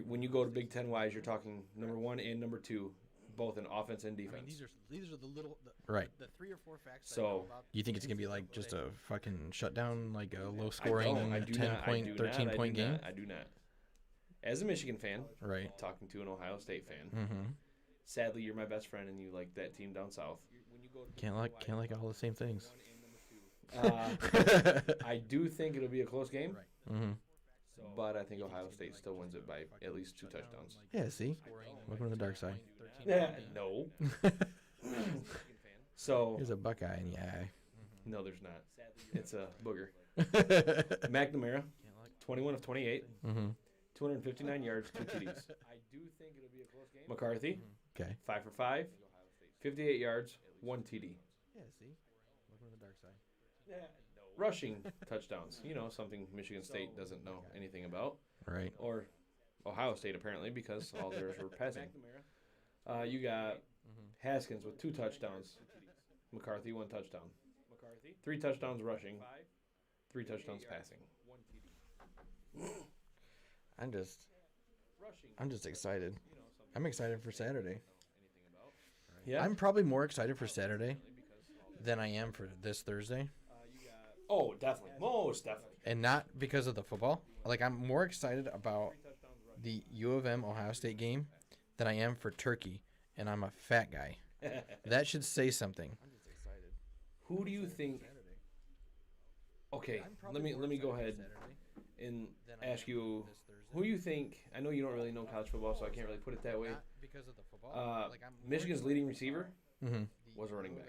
When you go to Big Ten wise, you're talking number 1 and number 2, both in offense and defense. I mean, these are right. The 3 or 4 facts. So you think it's gonna be like just a fucking shutdown, like a low scoring 10-point, 13-point game? I do not. As a Michigan fan, right, talking to an Ohio State fan. Mm-hmm. Sadly, you're my best friend, and you like that team down south. Can't like all the same things. I do think it'll be a close game. Mm-hmm. But I think Ohio State still wins it by at least 2 touchdowns. Yeah, see? Welcome to the dark side. Yeah, no. So there's a Buckeye in the eye. No, there's not. It's a booger. McNamara, 21 of 28, 259 yards, 2 TDs. McCarthy, okay, 5 for 5, 58 yards, 1 TD. Yeah, see? Welcome to the dark side. Yeah. Rushing touchdowns, something Michigan State doesn't know anything about. Right. Or Ohio State apparently because all theirs were passing. You got Haskins with 2 touchdowns. McCarthy 1 touchdown. 3 touchdowns rushing. 3 touchdowns passing. I'm just excited. I'm excited for Saturday. Yeah. I'm probably more excited for Saturday than I am for this Thursday. Oh, definitely. Most definitely. And not because of the football. Like, I'm more excited about the U of M Ohio State game than I am for Turkey, and I'm a fat guy. That should say something. Who do you think? Okay, let me go ahead and ask you. Who do you think? I know you don't really know college football, so I can't really put it that way. Michigan's leading receiver was a running back.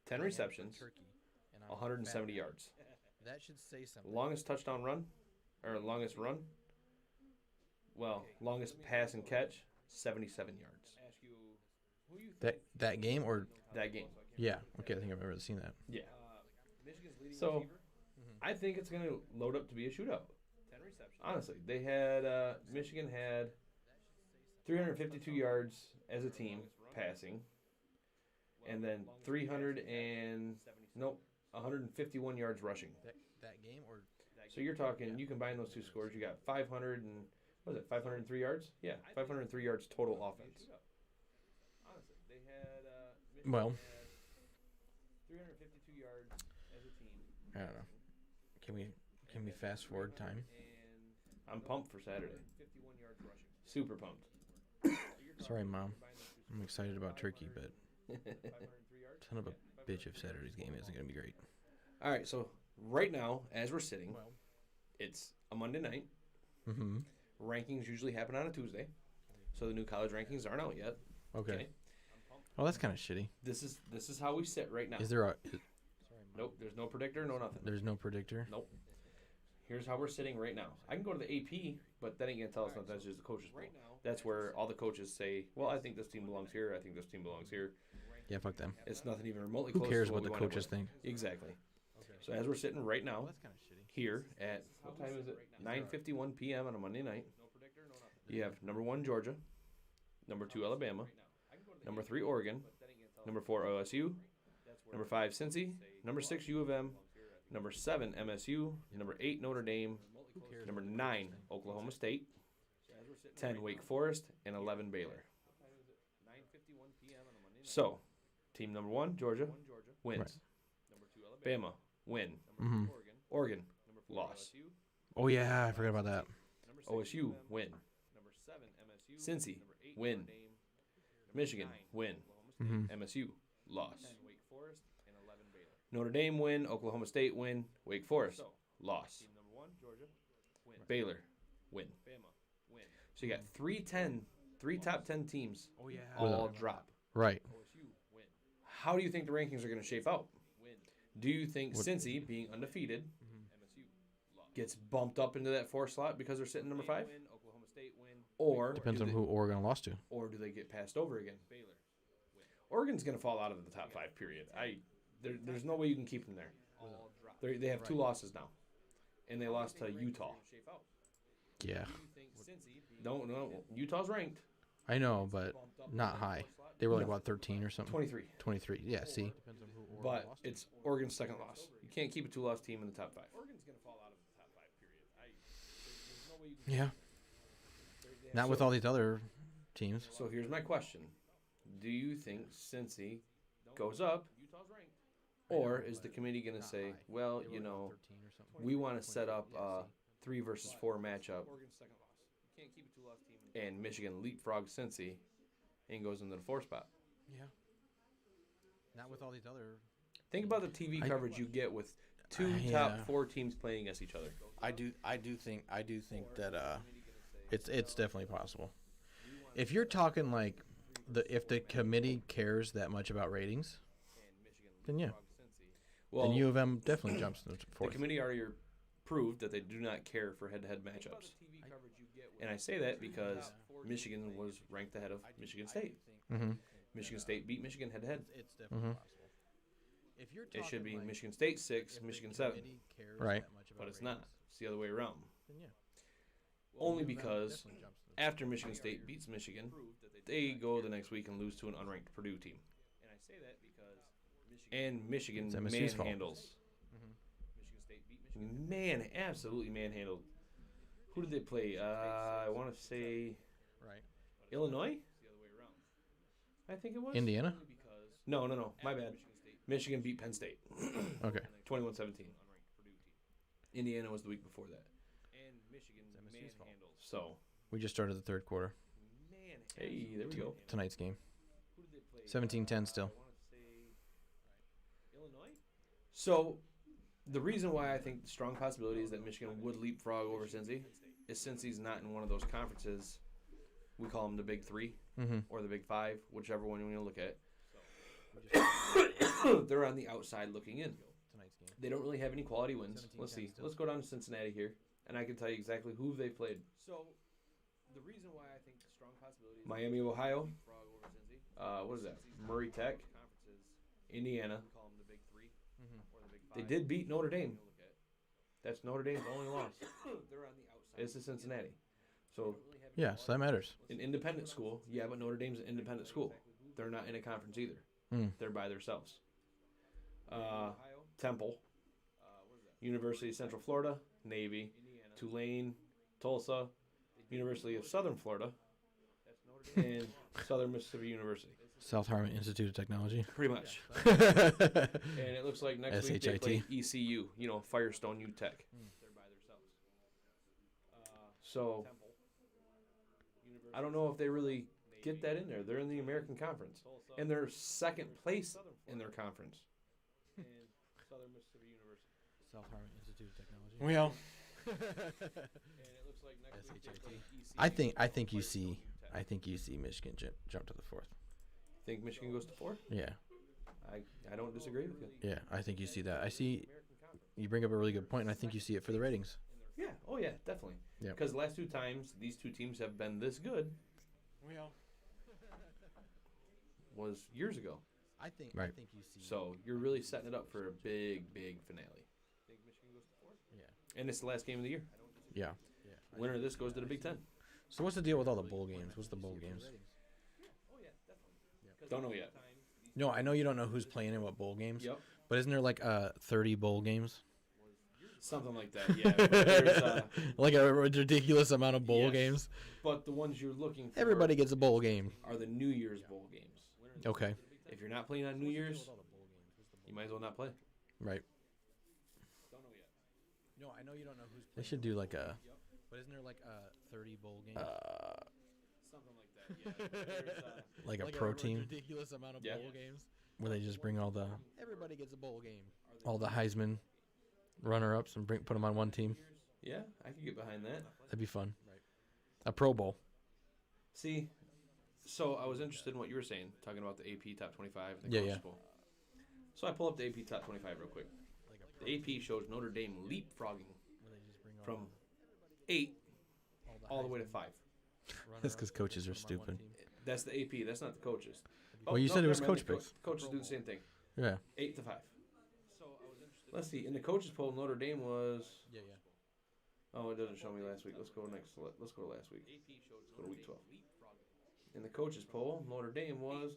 10 receptions, 170 yards. That should say something. Longest touchdown run, or longest run. Well, longest pass and catch, 77 yards. That game or That game. yeah? Okay, I think I've ever seen that. Yeah. So, I think it's going to load up to be a shootout. Honestly, they had Michigan had 352 yards as a team passing, and then 151 yards rushing. That game or So you're talking, you combine those two scores, you got 503 yards? Yeah, 503 yards total offense. well, 352 yards as a team. I don't know. Can we fast forward time? I'm pumped for Saturday. Super pumped. Sorry, Mom. I'm excited about Turkey, but son of a bitch if Saturday's game isn't going to be great. All right, so right now, as we're sitting, it's a Monday night. Mm-hmm. Rankings usually happen on a Tuesday, so the new college rankings aren't out yet. Okay. Oh, that's kind of shitty. This is how we sit right now. Is there Nope, there's no predictor, no nothing. There's no predictor? Nope. Here's how we're sitting right now. I can go to the AP, but that ain't going to tell us nothing. That's just the coaches' poll. That's where all the coaches say, well, I think this team belongs here. I think this team belongs here. Yeah, fuck them. It's nothing even remotely Who close cares to what the we wind up coaches with. think? Exactly. So as we're sitting right now, That's kind of shitty. here at, what time is it? 9:51 p.m. on a Monday night. You have number 1, Georgia. Number 2, Alabama. Number 3, Oregon. Number 4, OSU. Number 5, Cincy. Number 6, U of M. Number 7, MSU. Number 8, Notre Dame. Number 9, Oklahoma State. 10, Wake Forest. And 11, Baylor. So, team number 1, Georgia, wins. Bama, win. Mm-hmm. Oregon, loss. Oh, yeah, I forgot about that. OSU, win. Cincy, win. Michigan, win. Mm-hmm. MSU, loss. Notre Dame, win. Oklahoma State, win. Wake Forest, loss. Baylor, win. So you got three top 10 teams all drop. Right. How do you think the rankings are going to shape out? Do you think Cincy, being undefeated, gets bumped up into that 4 slot because they're sitting number 5? Or Depends on who Oregon lost to. Or do they get passed over again? Oregon's going to fall out of the top 5, period. There's no way you can keep them there. They have 2 losses now. And they lost to Utah. Yeah. No, Utah's ranked. I know, but not high. They were like, what, 13 or something? 23. 23. Yeah, see? But it's Oregon's second loss. You can't keep a 2-loss team in the top 5. Oregon's going to fall out of the top 5, period. Yeah. Not with all these other teams. So here's my question. Do you think Cincy goes up, or is the committee going to say, well, we want to set up a 3 versus 4 matchup, and Michigan leapfrogs Cincy and goes into the 4 spot? Yeah. Not with all these other. Think about the TV coverage you get with 2 top 4 teams playing against each other. I do think that it's definitely possible. If you're talking like if the committee cares that much about ratings, then yeah. Well, then U of M definitely jumps in the 4th. The committee already proved that they do not care for head-to-head matchups. And I say that because Michigan was ranked ahead of Michigan State. Mm-hmm. Michigan State beat Michigan head-to-head. It's definitely possible. If you're It should be Michigan State 6, Michigan 7. Right. But it's not. It's the other way around. Then yeah. only because after Michigan State beats Michigan, they go the next week and lose to an unranked Purdue team. And Michigan manhandles. Absolutely manhandled. Who did they play? I want to say Illinois? I think it was. Indiana? No. My bad. Michigan beat Penn State. Okay. 21-17. Indiana was the week before that. So. We just started the third quarter. Hey, there we go. Tonight's game. 17-10 still. So, the reason why I think the strong possibility is that Michigan would leapfrog over Cincy is Cincy's not in one of those conferences. We call them the Big Three or the Big Five, whichever one you want to look at. They're on the outside looking in. They don't really have any quality wins. Let's see. Let's go down to Cincinnati here, and I can tell you exactly who they've played. So, the reason why I think the strong possibility is Miami of Ohio. What is that? Murray Tech. Indiana. They did beat Notre Dame. That's Notre Dame's only loss. It's to Cincinnati. So yeah, so that matters. An independent school, yeah, but Notre Dame's an independent school. They're not in a conference either. They're by themselves. Temple, University of Central Florida, Navy, Tulane, Tulsa, University of Southern Florida, and Southern Mississippi University. South Harmon Institute of Technology. Pretty much. And it looks like next week they play ECU, Firestone U Tech. So, I don't know if they really get that in there. They're in the American Conference. And they're second place in their conference. South Harmon Institute of Technology. Well, I think you see Michigan jump to the fourth. Think Michigan goes to 4? Yeah. I don't disagree with you. Yeah, I think you see that. I see you bring up a really good point, and I think you see it for the ratings. Yeah. Oh, yeah, definitely. Yeah. Because the last 2 times these 2 teams have been this good was years ago. I think you see. So you're really setting it up for a big, big finale. Think Michigan goes to 4? Yeah. And it's the last game of the year. Yeah. Winner of this goes to the Big Ten. So what's the deal with all the bowl games? What's the bowl games? Don't know yet. No, I know you don't know who's playing in what bowl games. Yep. But isn't there like 30 bowl games? Something like that, yeah. But there's, like a ridiculous amount of bowl games. But the ones you're looking for Everybody gets a bowl game. are the New Year's bowl games. Okay. If you're not playing on New Year's, you might as well not play. Right. Don't know yet. No, I know you don't know who's. They should do like a. But isn't there like 30 bowl games? Something like that, yeah. There's, like a pro team ridiculous amount of bowl games. where they just bring all the Everybody gets a bowl game. Heisman runner-ups and put them on one team. yeah, I could get behind that. That'd be fun. Right. A Pro Bowl. See, so I was interested in what you were saying, talking about the AP Top 25 and the Yeah, Coaches yeah. Bowl. So I pull up the AP Top 25 real quick. The AP shows Notre Dame leapfrogging from 8 all the way to 5. That's because coaches are stupid. That's the AP. That's not the coaches. Well, you said it was never mind, coach the picks. Coaches do the same thing. Yeah. 8 to 5. Let's see. In the coaches poll, Notre Dame was. Yeah. Oh, it doesn't show me last week. Let's go next. Let's go to last week. Let's go to week 12. In the coaches poll, Notre Dame was.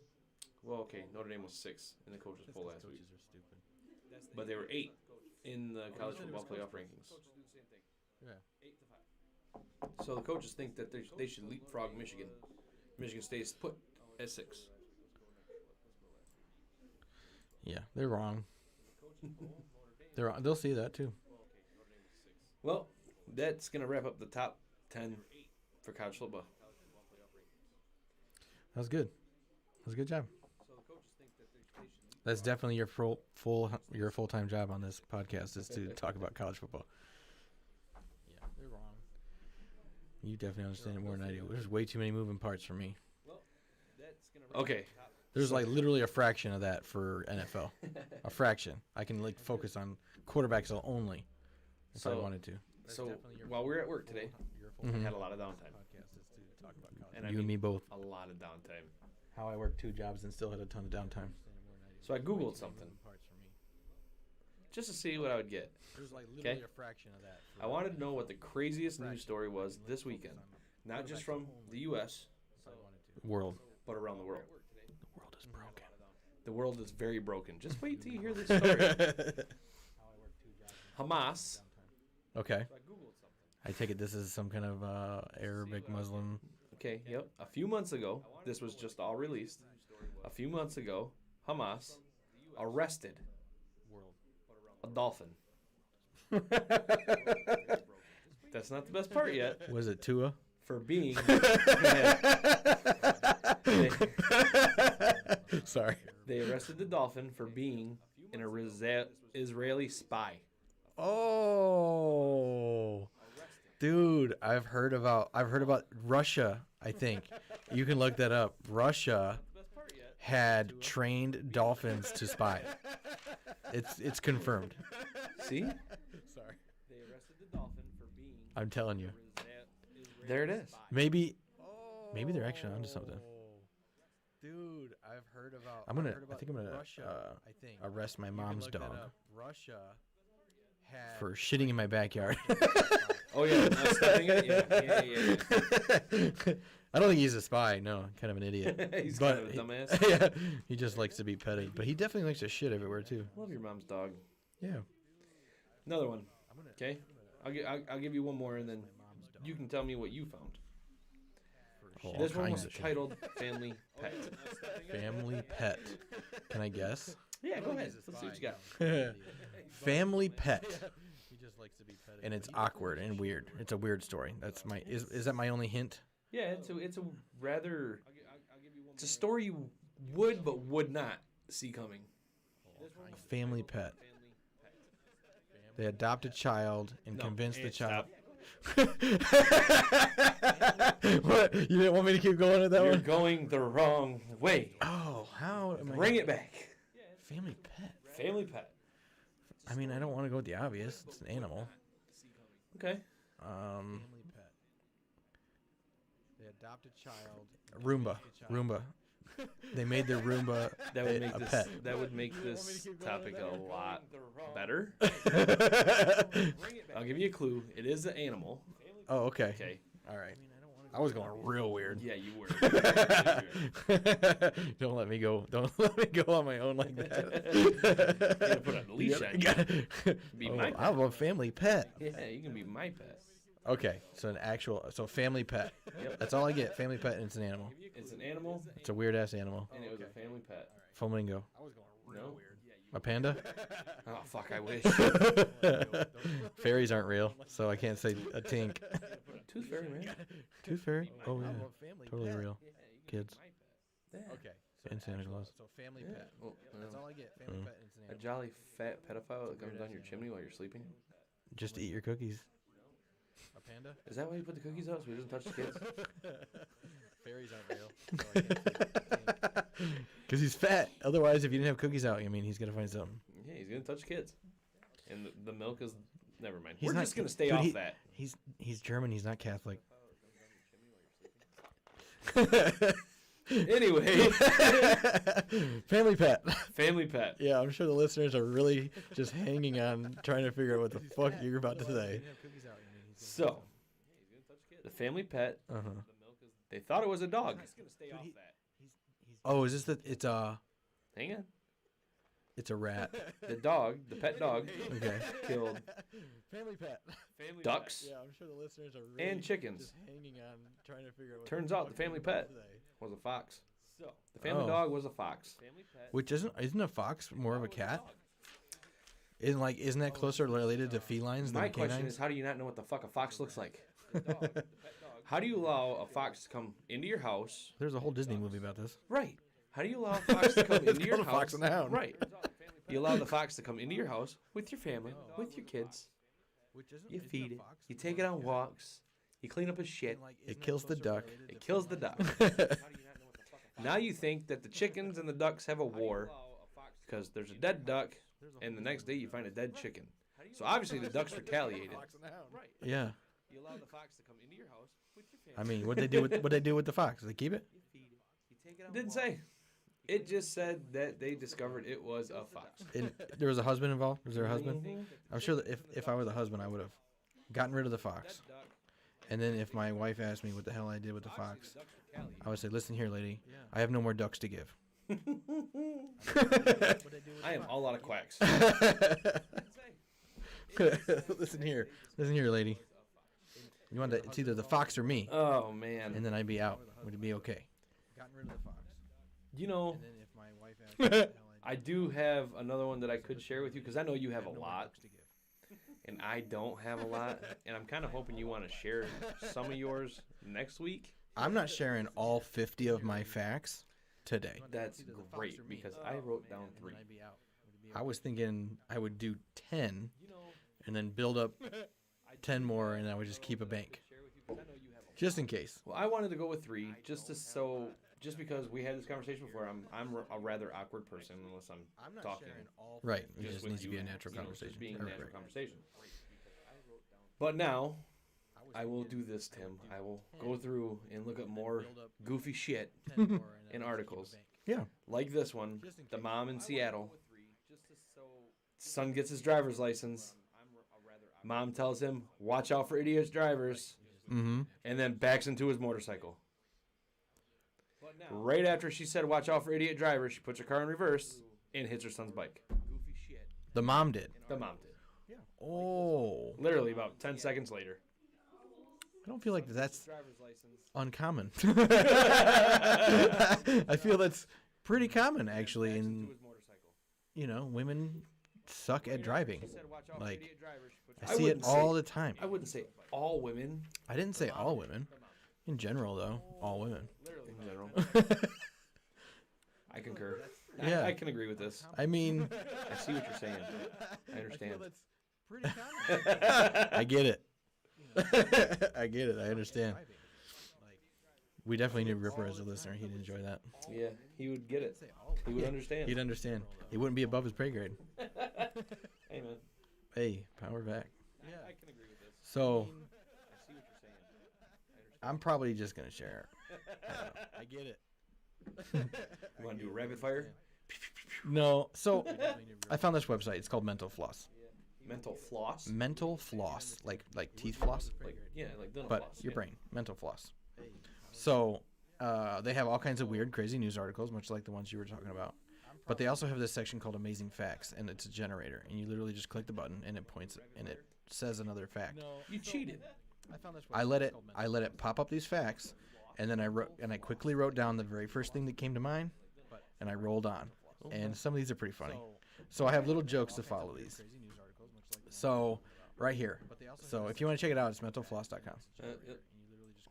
Well, okay, Notre Dame was 6 in the coaches poll last week, Coaches are stupid. but they were 8 in the college football playoff rankings. Yeah. So the coaches think that they should leapfrog Michigan. Michigan stays put at 6. Yeah, they're wrong. They're wrong. They'll see that too. Well, that's gonna wrap up the top 10 for college football. That's good. That's a good job. That's definitely your full-time job on this podcast is to talk about college football. Yeah, they're wrong. You definitely understand it more than I do. There's way too many moving parts for me. Okay. There's like literally a fraction of that for NFL. A fraction. I can like focus on quarterbacks only if I wanted to. So while we were at work today, I had a lot of downtime. You and me both. A lot of downtime. How I worked 2 jobs and still had a ton of downtime. So I Googled something. just to see what I would get. There's like literally Okay. a fraction of that. I wanted to know what the craziest news story was this weekend, not just from the U.S., World. but around the world. The world is broken. The world is very broken. Just wait till you hear this story. Hamas. Okay. I take it this is some kind of Arabic Muslim. Okay, yep. A few months ago, this was just all released. A few months ago, Hamas arrested a dolphin. That's not the best part yet. Was it Tua? For being. Sorry. They arrested the dolphin for being an Israeli spy. Oh, dude, I've heard about Russia. I think you can look that up. Russia had trained dolphins to spy. It's confirmed. See? Sorry. They arrested the dolphin for being. I'm telling you. There it is. Maybe they're actually onto something. Dude, I've heard about. I think I'm gonna arrest my mom's dog Russia had for shitting in my backyard. Oh yeah, not stepping it. Yeah. I don't think he's a spy. No, kind of an idiot. He's But kind of a dumbass. Yeah, he just likes to be petted, but he definitely likes to shit everywhere too. Love your mom's dog. Yeah. Another one. Okay, I'll give you one more, and then you can tell me what you found. Oh, This all one kinds was of shit. titled "Family Pet." Family pet. Can I guess? Yeah, go ahead. Let's see what you got. Family pet. He just likes to be petted. And it's awkward and weird. It's a weird story. That's my is that my only hint? Yeah, it's a rather. It's a story you would but would not see coming. Family pet. They adopt a child and No, convince the child. stop. What? You didn't want me to keep going with that You're one? going the wrong way. Oh, how am I? Bring it back. Family pet. Family pet. I mean, I don't want to go with the obvious. It's an animal. Okay. Um, Family pet. They adopt a child. Roomba. Roomba. They made their Roomba That would make a this. pet. That would make this topic a lot better. I'll give you a clue. It is an animal. Oh, okay. Okay. All right. I was going real weird. Yeah, you were. Don't let me go. Don't let me go on my own like that. You gotta put a leash on you. Be my pet. I'm a family pet. Yeah, you can be my pet. Okay, so family pet. Yep. That's all I get. Family pet, and it's an animal. It's an animal, It's a weird ass animal. and it was a family pet. Flamingo. I was going No. real weird. A panda. Oh fuck! I wish. Fairies aren't real, so I can't say a tink. Tooth fairy, man. Tooth fairy? Oh I'm yeah, a family totally pet. real. Kids Yeah. Okay. and Santa Claus. So family Yeah. pet. Well, That's all I get. Family Mm. pet and it's an a animal. jolly fat pedophile that comes down your chimney while you're sleeping. Just eat your cookies. A panda? Is that why you put the cookies out so he doesn't touch the kids? Fairies aren't real. So I can't say Tink. Cause he's fat. Otherwise, if you didn't have cookies out, I mean, he's gonna find something. Yeah, he's gonna touch kids. And the milk is. Never mind. He's We're not- just gonna stay dude, off that. He's German. He's not Catholic. Anyway, Family pet. family pet. Yeah, I'm sure the listeners are really just hanging on, trying to figure out what the fuck you're about to say. Didn't have cookies out, I mean, he's So, the family pet. Uh huh. They thought it was a dog. Oh, is this the? It's a. Hang on. It's a rat. The dog, the pet dog, Okay. killed Family pet. ducks Yeah, I'm sure the listeners are and chickens. hanging on, trying to figure out. Turns out the family pet was a fox. The family Oh. dog was a fox. Which isn't a fox more of a cat? Isn't that closer related to felines My than question canines? is, how do you not know what the fuck a fox looks like? How do you allow a fox to come into your house? There's a whole Disney movie about this. Right. How do you allow a fox to come It's into your called A house? Fox and the Hound. Right. You allow the fox to come into your house with your family, with your kids. You feed it. You take it on walks. You clean up his shit. It kills the duck. It kills the duck. Now you think that the chickens and the ducks have a war because there's a dead duck, and the next day you find a dead chicken. So obviously the ducks retaliated. Yeah. You allow the fox to come into your house with your I mean, what they do with the fox? They keep it? Didn't say. It just said that they discovered it was a fox. There was a husband involved? Was there a husband? I'm sure that if I were the husband, I would have gotten rid of the fox. And then if my wife asked me what the hell I did with the fox, I would say, listen here, lady. I have no more ducks to give. I am all out of quacks. Listen here, lady. You want to? It's either the fox or me. Oh man! And then I'd be out. Would it be okay? Gotten rid of the fox. You know, And then if my wife asked I do have another one that I could share with you because I know you have a lot, and I don't have a lot, and I'm kind of hoping you want to share some of yours next week. I'm not sharing all 50 of my facts today. That's great because I wrote down 3. I was thinking I would do 10 and then build up 10 more, and I would just keep a bank just in case. Well, I wanted to go with 3 just because we had this conversation before. I'm a rather awkward person unless I'm talking. Right. It Just just with needs to you, be a natural conversation. Just being a Right, natural right. conversation. But now, I will do this, Tim. I will go through and look at more goofy shit in articles. Yeah. Like this one, the mom in Seattle. Son gets his driver's license. Mom tells him, watch out for idiot drivers. Mm-hmm. And then backs into his motorcycle. Right after she said, watch out for idiot drivers, she puts her car in reverse and hits her son's bike. The mom did. The mom did. Oh. Literally about 10 seconds later. I don't feel like that's uncommon. I feel that's pretty common, actually. And, women suck at driving. Like, I see it all the time. I wouldn't say all women. I didn't say all women. In general, though, all women. In general. I concur. Yeah. I can agree with this. I mean, I see what you're saying. I understand. pretty common. I get it. I get it. I understand. We definitely need Ripper as a listener. He'd enjoy that. Yeah, he would get it. He would understand. He'd understand. He wouldn't be above his pay grade. Hey, man. Hey, power back. Yeah, I can agree with this. So, I see what you're saying. I'm probably just going to share. I get it. You want to do rapid fire? No. So, I found this website. It's called Mental Floss. Mental floss? Mental floss. Like teeth floss? Like dental But floss. your brain. Mental floss. So, they have all kinds of weird, crazy news articles, much like the ones you were talking about. But they also have this section called Amazing Facts, and it's a generator. And you literally just click the button, and it points, and it says another fact. You cheated. I let it pop up these facts, and then I quickly wrote down the very first thing that came to mind, and I rolled on. And some of these are pretty funny. So I have little jokes to follow these. So right here. So if you want to check it out, it's mentalfloss.com.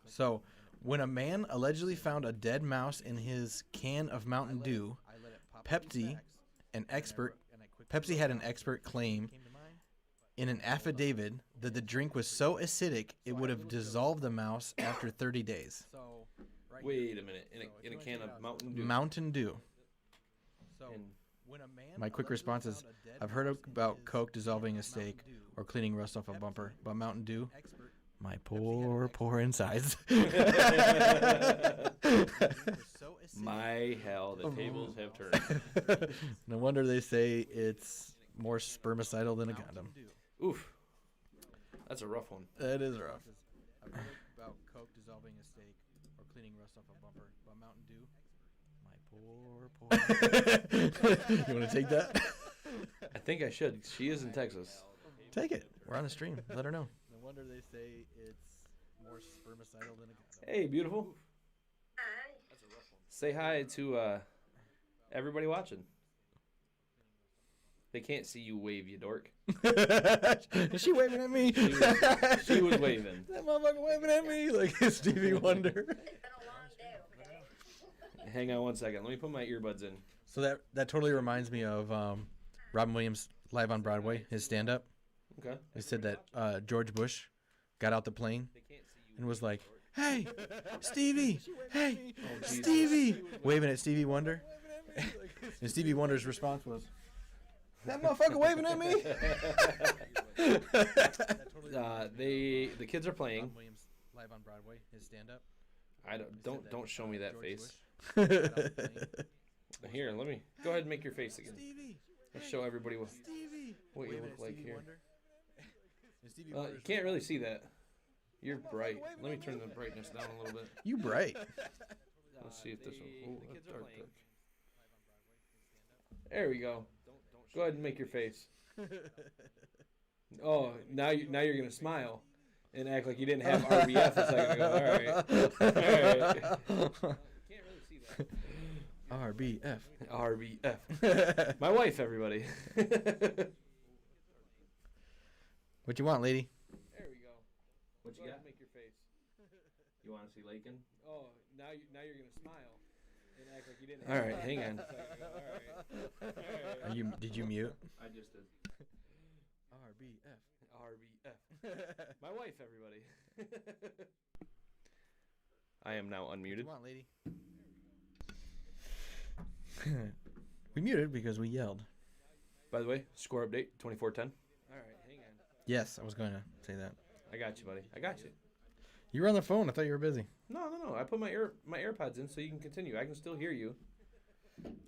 So when a man allegedly found a dead mouse in his can of Mountain Dew, Pepsi had an expert claim in an affidavit that the drink was so acidic it would have dissolved the mouse after 30 days. Wait a minute. In a can of Mountain Dew. Mountain Dew. And My quick response is, I've heard about Coke dissolving a steak or cleaning rust off a bumper, but Mountain Dew, my poor insides. my hell, the tables have turned. No wonder they say it's more spermicidal than a condom. Oof. That's a rough one. That is rough. I've heard about Coke dissolving a steak or cleaning rust off a bumper, but Mountain Dew, my poor. You want to take that? I think I should. She is in Texas. Take it. We're on the stream. Let her know. No wonder they say it's more spermicidal than a condom. Hey, beautiful. Hi. Say hi to everybody watching. They can't see you wave, you dork. Is she waving at me? She was waving. That motherfucker waving at me like Stevie Wonder. It's been a long day, okay? Hang on one second. Let me put my earbuds in. So that totally reminds me of Robin Williams live on Broadway, his stand-up. Okay. He said that George Bush got out the plane and was like, "Hey, Stevie! Hey, Stevie!" Waving at Stevie Wonder. And Stevie Wonder's response was, "That motherfucker waving at me?" The kids are playing. Robin Williams live on Broadway, his stand-up. I don't show me that face. Here, let me go ahead and make your face again. Stevie. Let's show everybody what Stevie. you Wait a look minute, like Stevie here. Wonder? And Stevie You Wonder's can't the- really see that. You're bright. Let me turn the brightness down a little bit. You bright. Let's see if this one. Ooh, the that's kids are dark, playing. dark. There we go. Go ahead and make your face. Oh, now you're gonna smile and act like you didn't have RBF a second ago. All right. Can't really see that. RBF. RBF. My wife, everybody. What you want, lady? There we go. What you got? Make your face. You want to see Lakin? Oh, now you're gonna smile and act like you didn't. All right, hang on. Are you? Did you mute? I just did. RBF. RBF. My wife, everybody. I am now What unmuted. you want, lady? We muted because we yelled. By the way, score update 24-10. All right, hang on. Yes, I was going to say that. I got you, buddy. I got you. You were on the phone. I thought you were busy. No. I put my AirPods in so you can continue. I can still hear you.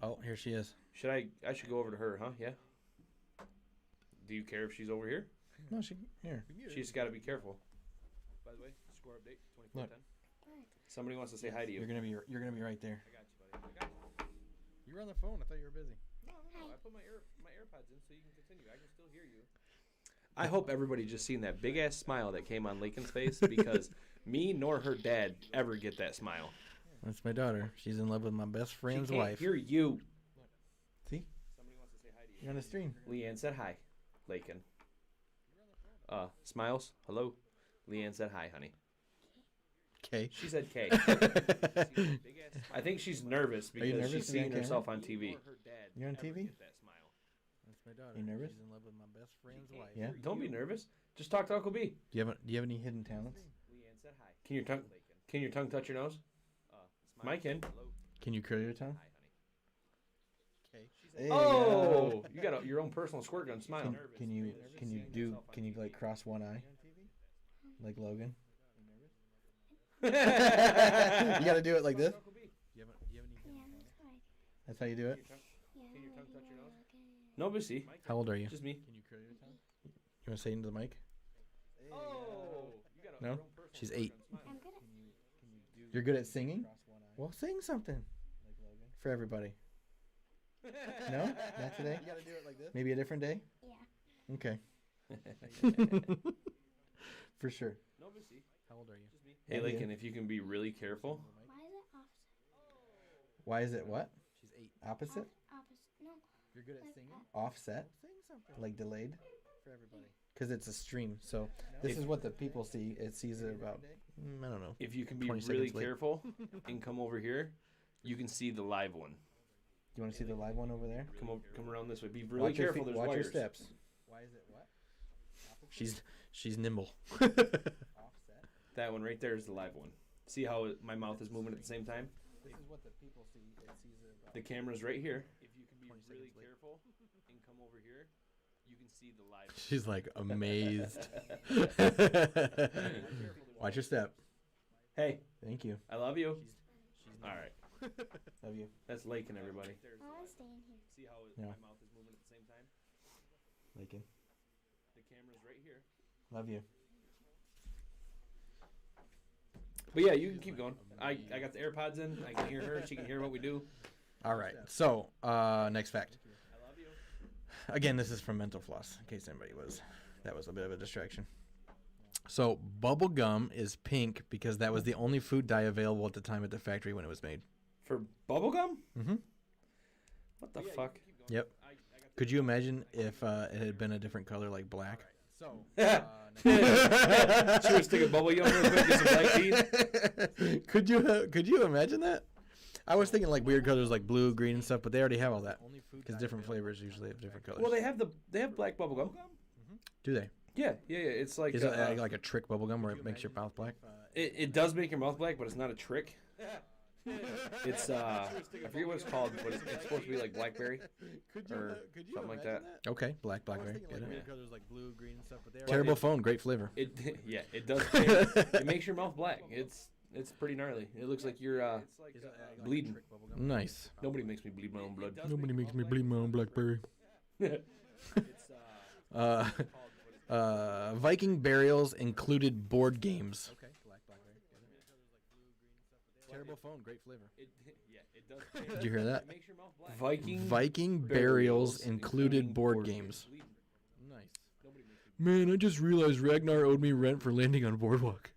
Oh, here she is. I should go over to her, huh? Yeah. Do you care if she's over here? No, she here. She's got to be careful. By the way, score update 24-10. Somebody wants to say hi to you. You're gonna be right there. I got you, buddy. I got you. You were on the phone. I thought you were busy. No. I put my AirPods in so you can continue. I can still hear you. I hope everybody just seen that big ass smile that came on Lakin's face because me nor her dad ever get that smile. That's my daughter. She's in love with my best friend's She can't wife. hear you. See? Somebody wants to say hi to you. You're on the stream. Leanne said hi. Lakin. Smiles. Hello. Leanne said hi, honey. Okay. She said K. I think she's nervous Are you because nervous she's to be on seeing camera? herself on TV. You're on TV? That smile. That's my daughter. You nervous? She's in love with my best friend's wife. Yeah. Don't be nervous. Just talk to Uncle B. Do you have any hidden talents? Leanne said hi. Can your tongue touch your nose? Mike can. Can you curl your tongue? Hey, Oh, you got your own personal squirt gun. Smile. Can you like cross one eye, like Logan? You gotta do it like this. That's how you do it. Can your tongue touch your nose? Nobody see. How old are you? Just me. Can you curl your tongue? You want to say it into the mic? Oh, you got No? your own personal She's squirt 8. gun. Smile. I'm good at You're good at singing? Well, sing something for everybody. No? Not today? You gotta do it like this. Maybe a different day? yeah. Okay. For sure. Nobody see. How old are you? Just me. Hey, Lakin, if you can be really careful. Why is it opposite? Why is it what? She's 8. Opposite? Opposite. No. You're good at Like singing? Offset? Sing something Like delayed? for everybody. Because it's a stream. So this is what the people see. It sees it about, I don't know. If you can be 20 really seconds late. careful and come over here, you can see the live one. You want to see the live one over there? Come around this way. Be really Watch your careful. feet, There's watch wires. your steps. Why is it what? She's nimble. Offset. That one right there is the live one. See how my mouth is moving at the same time? This is what the people see. It sees it about. The camera's right here. If you can be 20 really seconds late. careful and come over here, you can see the live. She's like amazed. Watch your step. Hey, Thank you. I love you. She's All right, Love you. that's Lakin, everybody. I want to stay in here. See how Yeah. my mouth is moving at the same time? Lincoln. The camera's right here. Love you. But yeah, you can keep going. I got the AirPods in. I can hear her. She can hear what we do. All right. So, next fact. I love you. Again, this is from Mental Floss, in case anybody that was a bit of a distraction. So, bubble gum is pink because that was the only food dye available at the time at the factory when it was made. For bubblegum? Mm-hmm. What the fuck? Yep. Could you imagine if it had been a different color like black? So, Should we stick a bubble gum real quick? Get some black tea? Could you imagine that? I was thinking like weird colors like blue, green, and stuff, but they already have all that only food because dye different available. flavors usually have different colors. Well, they have black bubblegum. Do they? Yeah. It's like Is it like a trick bubble gum where it makes your mouth black? it does make your mouth black, but it's not a trick. It's I forget what it's called, but it's supposed to be like blackberry or something like that. Okay, blackberry. I was thinking Get like it? weird colors like blue, green, and stuff, but they already Terrible phone, great flavor. It does. Change. It makes your mouth black. It's pretty gnarly. It looks like you're bleeding. Nice. Nobody makes me bleed my own blood. Nobody makes me bleed my own blackberry. Viking burials included board games. Okay, black blackberry. Terrible phone, great flavor. Did you hear that? Viking burials included board games. Nice. Man, I just realized Ragnar owed me rent for landing on Boardwalk.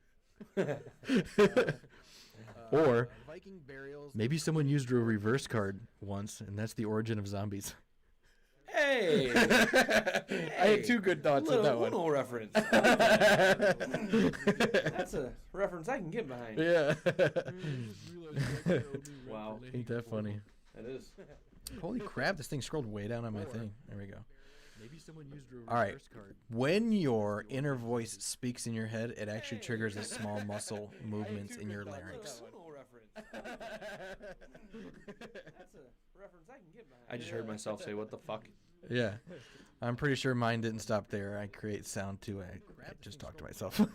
Or Viking burials. maybe someone used a reverse card once, and that's the origin of zombies. Hey! I had two good thoughts on that one. Uno reference. That's a reference I can get behind. Yeah. Wow. Ain't that funny? That is. Holy crap, this thing scrolled way down on my thing. There we go. Maybe someone used a reverse All right. card. When your inner voice speaks in your head, it actually triggers a small muscle movements in your larynx. I just heard myself say, "What the fuck?" Yeah. I'm pretty sure mine didn't stop there. I create sound too. I just talked to myself. All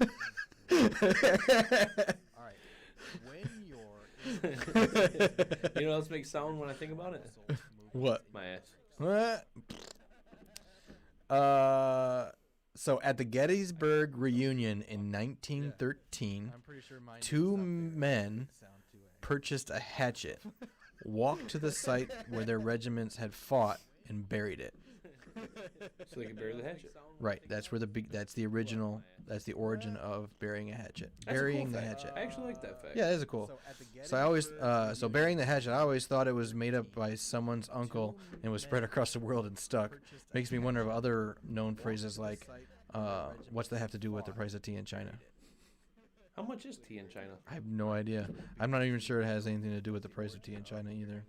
right. When your You know what else makes sound when I think about it? What? My ass. What? So at the Gettysburg reunion in 1913, I'm pretty sure mine two men purchased a hatchet, walked to the site where their regiments had fought, and buried it. So they can bury the hatchet. Right. That's where that's the original. That's the origin of burying a hatchet. That's a Burying cool the fact. hatchet. I actually like that fact. Yeah, that is cool. So I always, so burying the hatchet, I always thought it was made up by someone's uncle and was spread across the world and stuck. Makes me wonder of other known phrases like, what's that have to do with the price of tea in China? How much is tea in China? I have no idea. I'm not even sure it has anything to do with the price of tea in China either.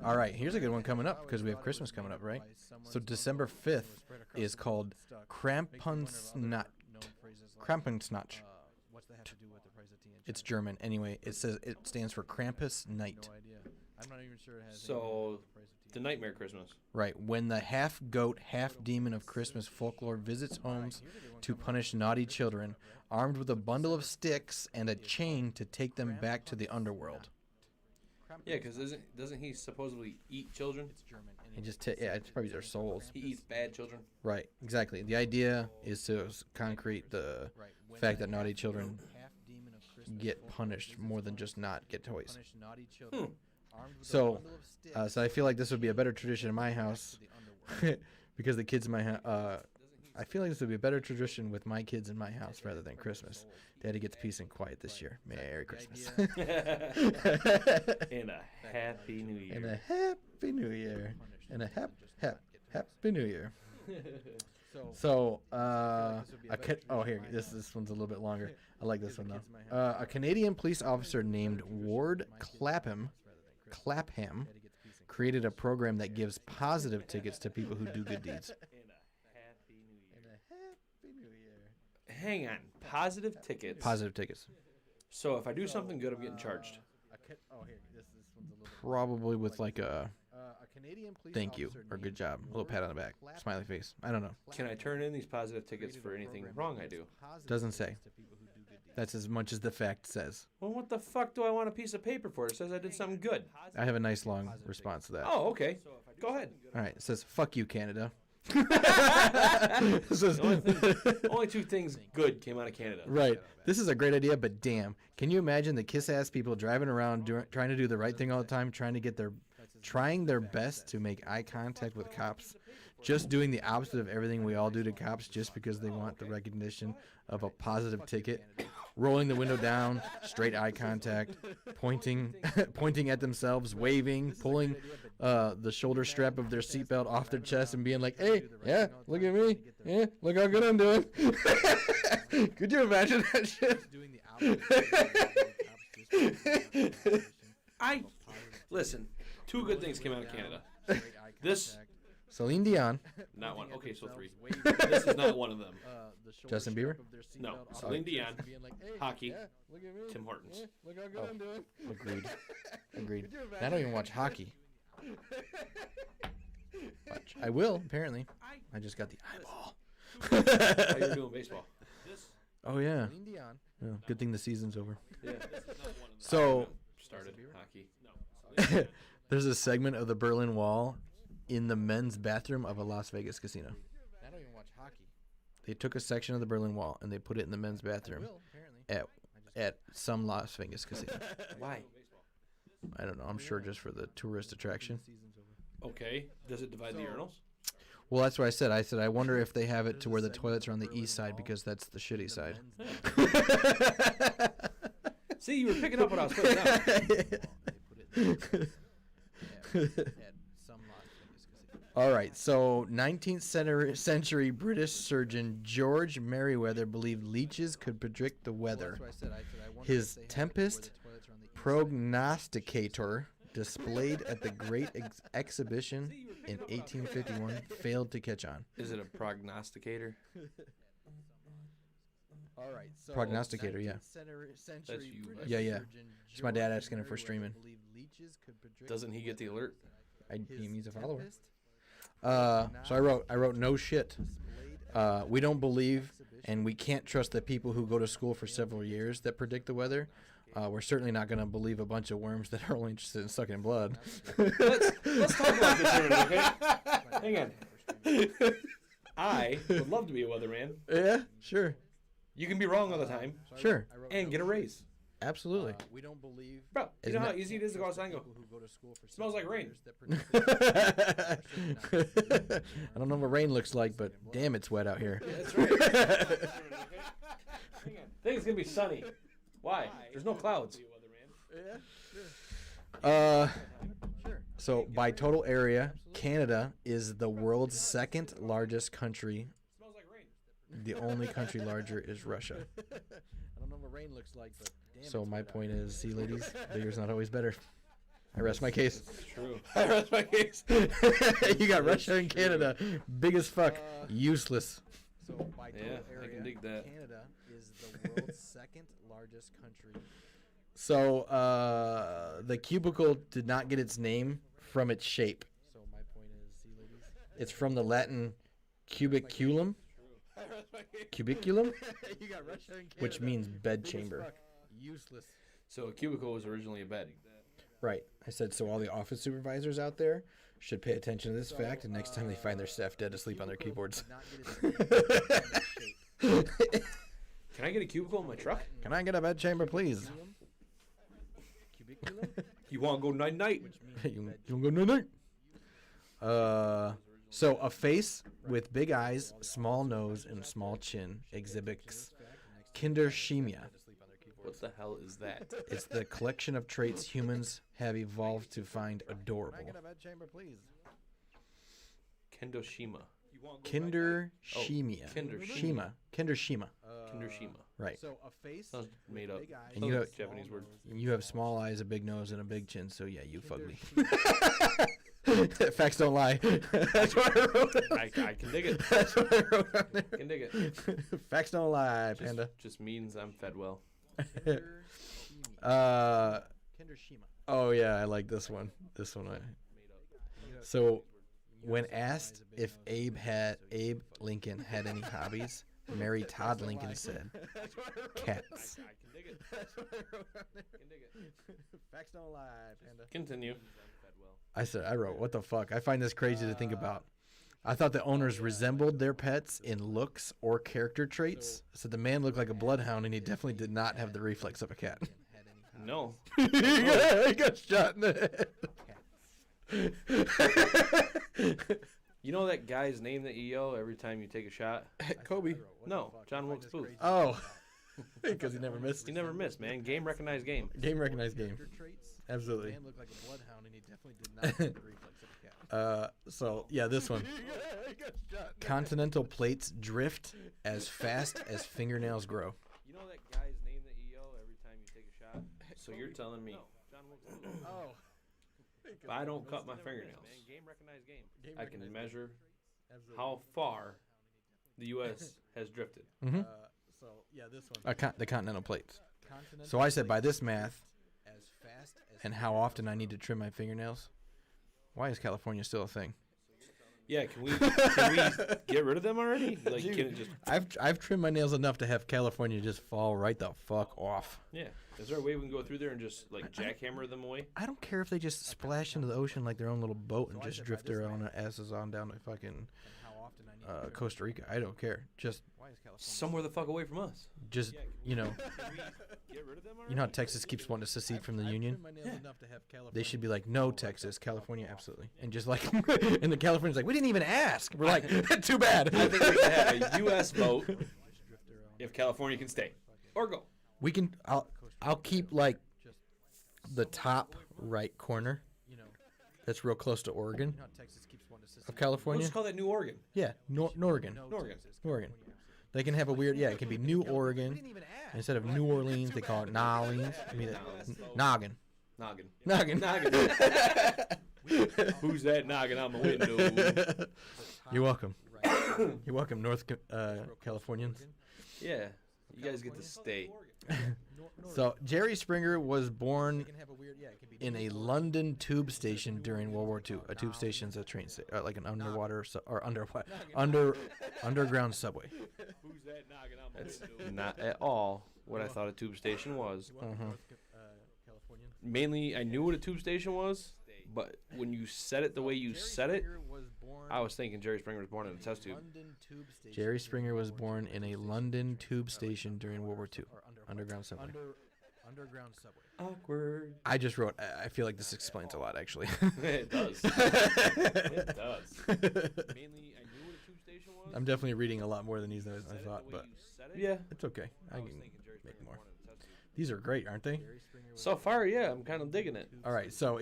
All right, here's a good one coming up because we have Christmas coming up, right? So December 5th is called Krampensnacht. Krampensnacht. It's German. Anyway, it stands for Krampus Night. So, the Nightmare Christmas. Right, when the half goat, half demon of Christmas folklore visits homes to punish naughty children, armed with a bundle of sticks and a chain to take them back to the underworld. Yeah, because doesn't he supposedly eat children? He just yeah, it's probably their souls. He eats bad children. Right, exactly. The idea is to concrete the fact that naughty children get punished more than just not get toys. So I feel like this would be a better tradition in my house because the kids in my house. I feel like this would be a better tradition with my kids in my house rather than Christmas. Daddy gets peace and quiet this year. Merry Christmas. And a Happy New Year. And a Happy New Year. And a Happy New Year. So, here, this one's a little bit longer. I like this one, though. A Canadian police officer named Ward Clapham created a program that gives positive tickets to people who do good deeds. Hang on. Positive tickets. Positive tickets. So if I do something good, I'm getting charged. Probably with like a thank you or good job. A little pat on the back. Smiley face. I don't know. Can I turn in these positive tickets for anything wrong I do? Doesn't say. That's as much as the fact says. Well, what the fuck do I want a piece of paper for? It says I did something good. I have a nice long response to that. Oh, okay. Go ahead. All right. It says, fuck you, Canada. Only two things good came out of Canada. Right. This is a great idea, but damn. Can you imagine the kiss-ass people driving around trying to do the right thing all the time, trying their best to make eye contact with cops, just doing the opposite of everything we all do to cops just because they want the recognition of a positive ticket, rolling the window down, straight eye contact, pointing at themselves, waving, pulling the shoulder strap of their seatbelt off their chest and being like, hey, yeah, look at me. Yeah, look how good I'm doing. Could you imagine that shit? Listen, two good things came out of Canada. This, Celine Dion. not one. Okay, so three. This is not one of them. Justin Bieber? No, Celine Dion, hockey, Tim Hortons. Oh, agreed. I don't even watch hockey. I will, apparently. I just got the eyeball. How you doing baseball? Oh yeah. Celine Dion. Yeah, good thing the season's over. Yeah. So Started hockey. there's a segment of the Berlin Wall in the men's bathroom of a Las Vegas casino. I don't even watch hockey. They took a section of the Berlin Wall and they put it in the men's bathroom Will, apparently. at some Las Vegas casino. Why? I don't know. I'm sure just for the tourist attraction. Okay. Does it divide the urinals? Well, that's what I said. I said I wonder if they have it to where the toilets are on the east side because that's the shitty side. See, you were picking up what I was putting down. All right. So 19th century British surgeon George Merriweather believed leeches could predict the weather. His Tempest prognosticator, displayed at the Great Exhibition in 1851, failed to catch on. Is it a prognosticator? All right. So Prognosticator, yeah. That's you. Yeah. It's my dad asking him for streaming. Doesn't he get the alert? He's a follower. So I wrote no shit. We don't believe and we can't trust the people who go to school for several years that predict the weather. We're certainly not going to believe a bunch of worms that are only interested in sucking blood. Let's talk about this a minute, okay? Hang on. I would love to be a weatherman. Yeah, sure. You can be wrong all the time. Sure. And get a raise. Absolutely. We don't believe. Bro, you Isn't know how that- easy it is to go outside and go, smells like rain. I don't know what rain looks like, but damn, it's wet out here. That's right. I think it's going to be sunny. Why? There's no clouds. So by total area, Canada is the world's second largest country. The only country larger is Russia. I don't know what rain looks like, but damn. So my point is, see, ladies, bigger's not always better. I rest my case. True. I rest my case. You got Russia and Canada, big as fuck, useless. So by total Yeah, area, I can dig that. Canada is the world's second largest country. So the cubicle did not get its name from its shape. So my point is, see, ladies. It's from the Latin cubiculum, cubiculum, You got Russia and Canada. which means bedchamber. Useless. So a cubicle was originally a bed. Right. I said so. All the office supervisors out there should pay attention to this fact, and next time they find their staff dead asleep on their keyboards. Not get its name from its shape. Can I get a cubicle in my truck? Can I get a bedchamber, please? Cubiculum, You want to go night-night? which means You go night. So a face with big eyes, small nose, and small chin exhibits kinderschemia. What the hell is that? It's the collection of traits humans have evolved to find adorable. Can I get a bedchamber, please? Kendoshima. Kinderschemia. Kinderschema. Kinderschema. Kindershima. Right. So a face, Sounds made up. big eyes, And you have Japanese word. you have small eyes, a big nose, and a big chin. So yeah, you fugly. Facts don't lie. That's what I wrote. I can dig it. That's what I wrote on there. Can dig it. Facts don't lie, Panda. Just means I'm fed well. Kinderschema. Oh yeah, I like this one. This one. So, when asked if Abe Lincoln had any hobbies, Mary Todd Lincoln said, "Cats." I can dig it. That's what I wrote on there. Can dig it. Facts don't lie, Panda. Continue. I wrote, "What the fuck?" I find this crazy to think about. I thought the owners resembled their pets in looks or character traits. So the man looked like a bloodhound, and he definitely did not have the reflex of a cat. No. He got shot in the head. You know that guy's name that you yell every time you take a shot? Kobe. No, John Wilkes Booth. Oh, because he never missed. He never missed, man. Game recognized game. Game recognized game. Traits. Absolutely. Man looked like a bloodhound, and he definitely did not have the reflex of a cat. So yeah, this one. Continental plates drift as fast as fingernails grow. You know that guy's name that you yell every time you take a shot? So you're telling me Oh. if I don't cut my fingernails, game recognized game. I can measure how far the U.S. has drifted. So yeah, this one. The continental plates. Continental So I said by this math as fast as and how often I need to trim my fingernails. Why is California still a thing? Yeah, can we get rid of them already? Like, Dude, can it just? I've trimmed my nails enough to have California just fall right the fuck off. Yeah. Is there a way we can go through there and just like jackhammer them away? I don't care if they just splash into the ocean like their own little boat and just drift their own asses on down to fucking Costa Rica. I don't care. Just Somewhere the fuck away from us. just you know, Get rid of them already? you know how Texas keeps wanting to secede from the union. They should be like, no, Texas, California, absolutely, and just like, and the Californians like, we didn't even ask. We're like, too bad. I think we should have a U.S. vote if California can stay or go. We can. I'll keep like the top right corner. That's real close to Oregon of We'll California. just call that New Oregon. Yeah, Norwegian. Oregon. Oregon. They can have a weird. Yeah, it can be New Oregon instead of New Orleans. They call it Nolens. I mean, Noggin. Noggin. Noggin. Noggin. Who's that knocking on my window? You're welcome. You're welcome, Californians. Yeah, you guys get to stay. So Jerry Springer was born in a London tube station during World War II. A tube station is a train station, like an underground subway. That's not at all what I thought a tube station was. Mainly, I knew what a tube station was, but when you said it the way you said it, I was thinking Jerry Springer was born in a test tube. Jerry Springer was born in a London tube station during World War II. Underground subway. Awkward. I just wrote. I feel like this explains a lot, actually. It does. It does. Mainly, I knew what a tube station was. I'm definitely reading a lot more than these I thought, but Yeah. it's okay. I can make more. These are great, aren't they? So far, yeah, I'm kind of digging it. All right. So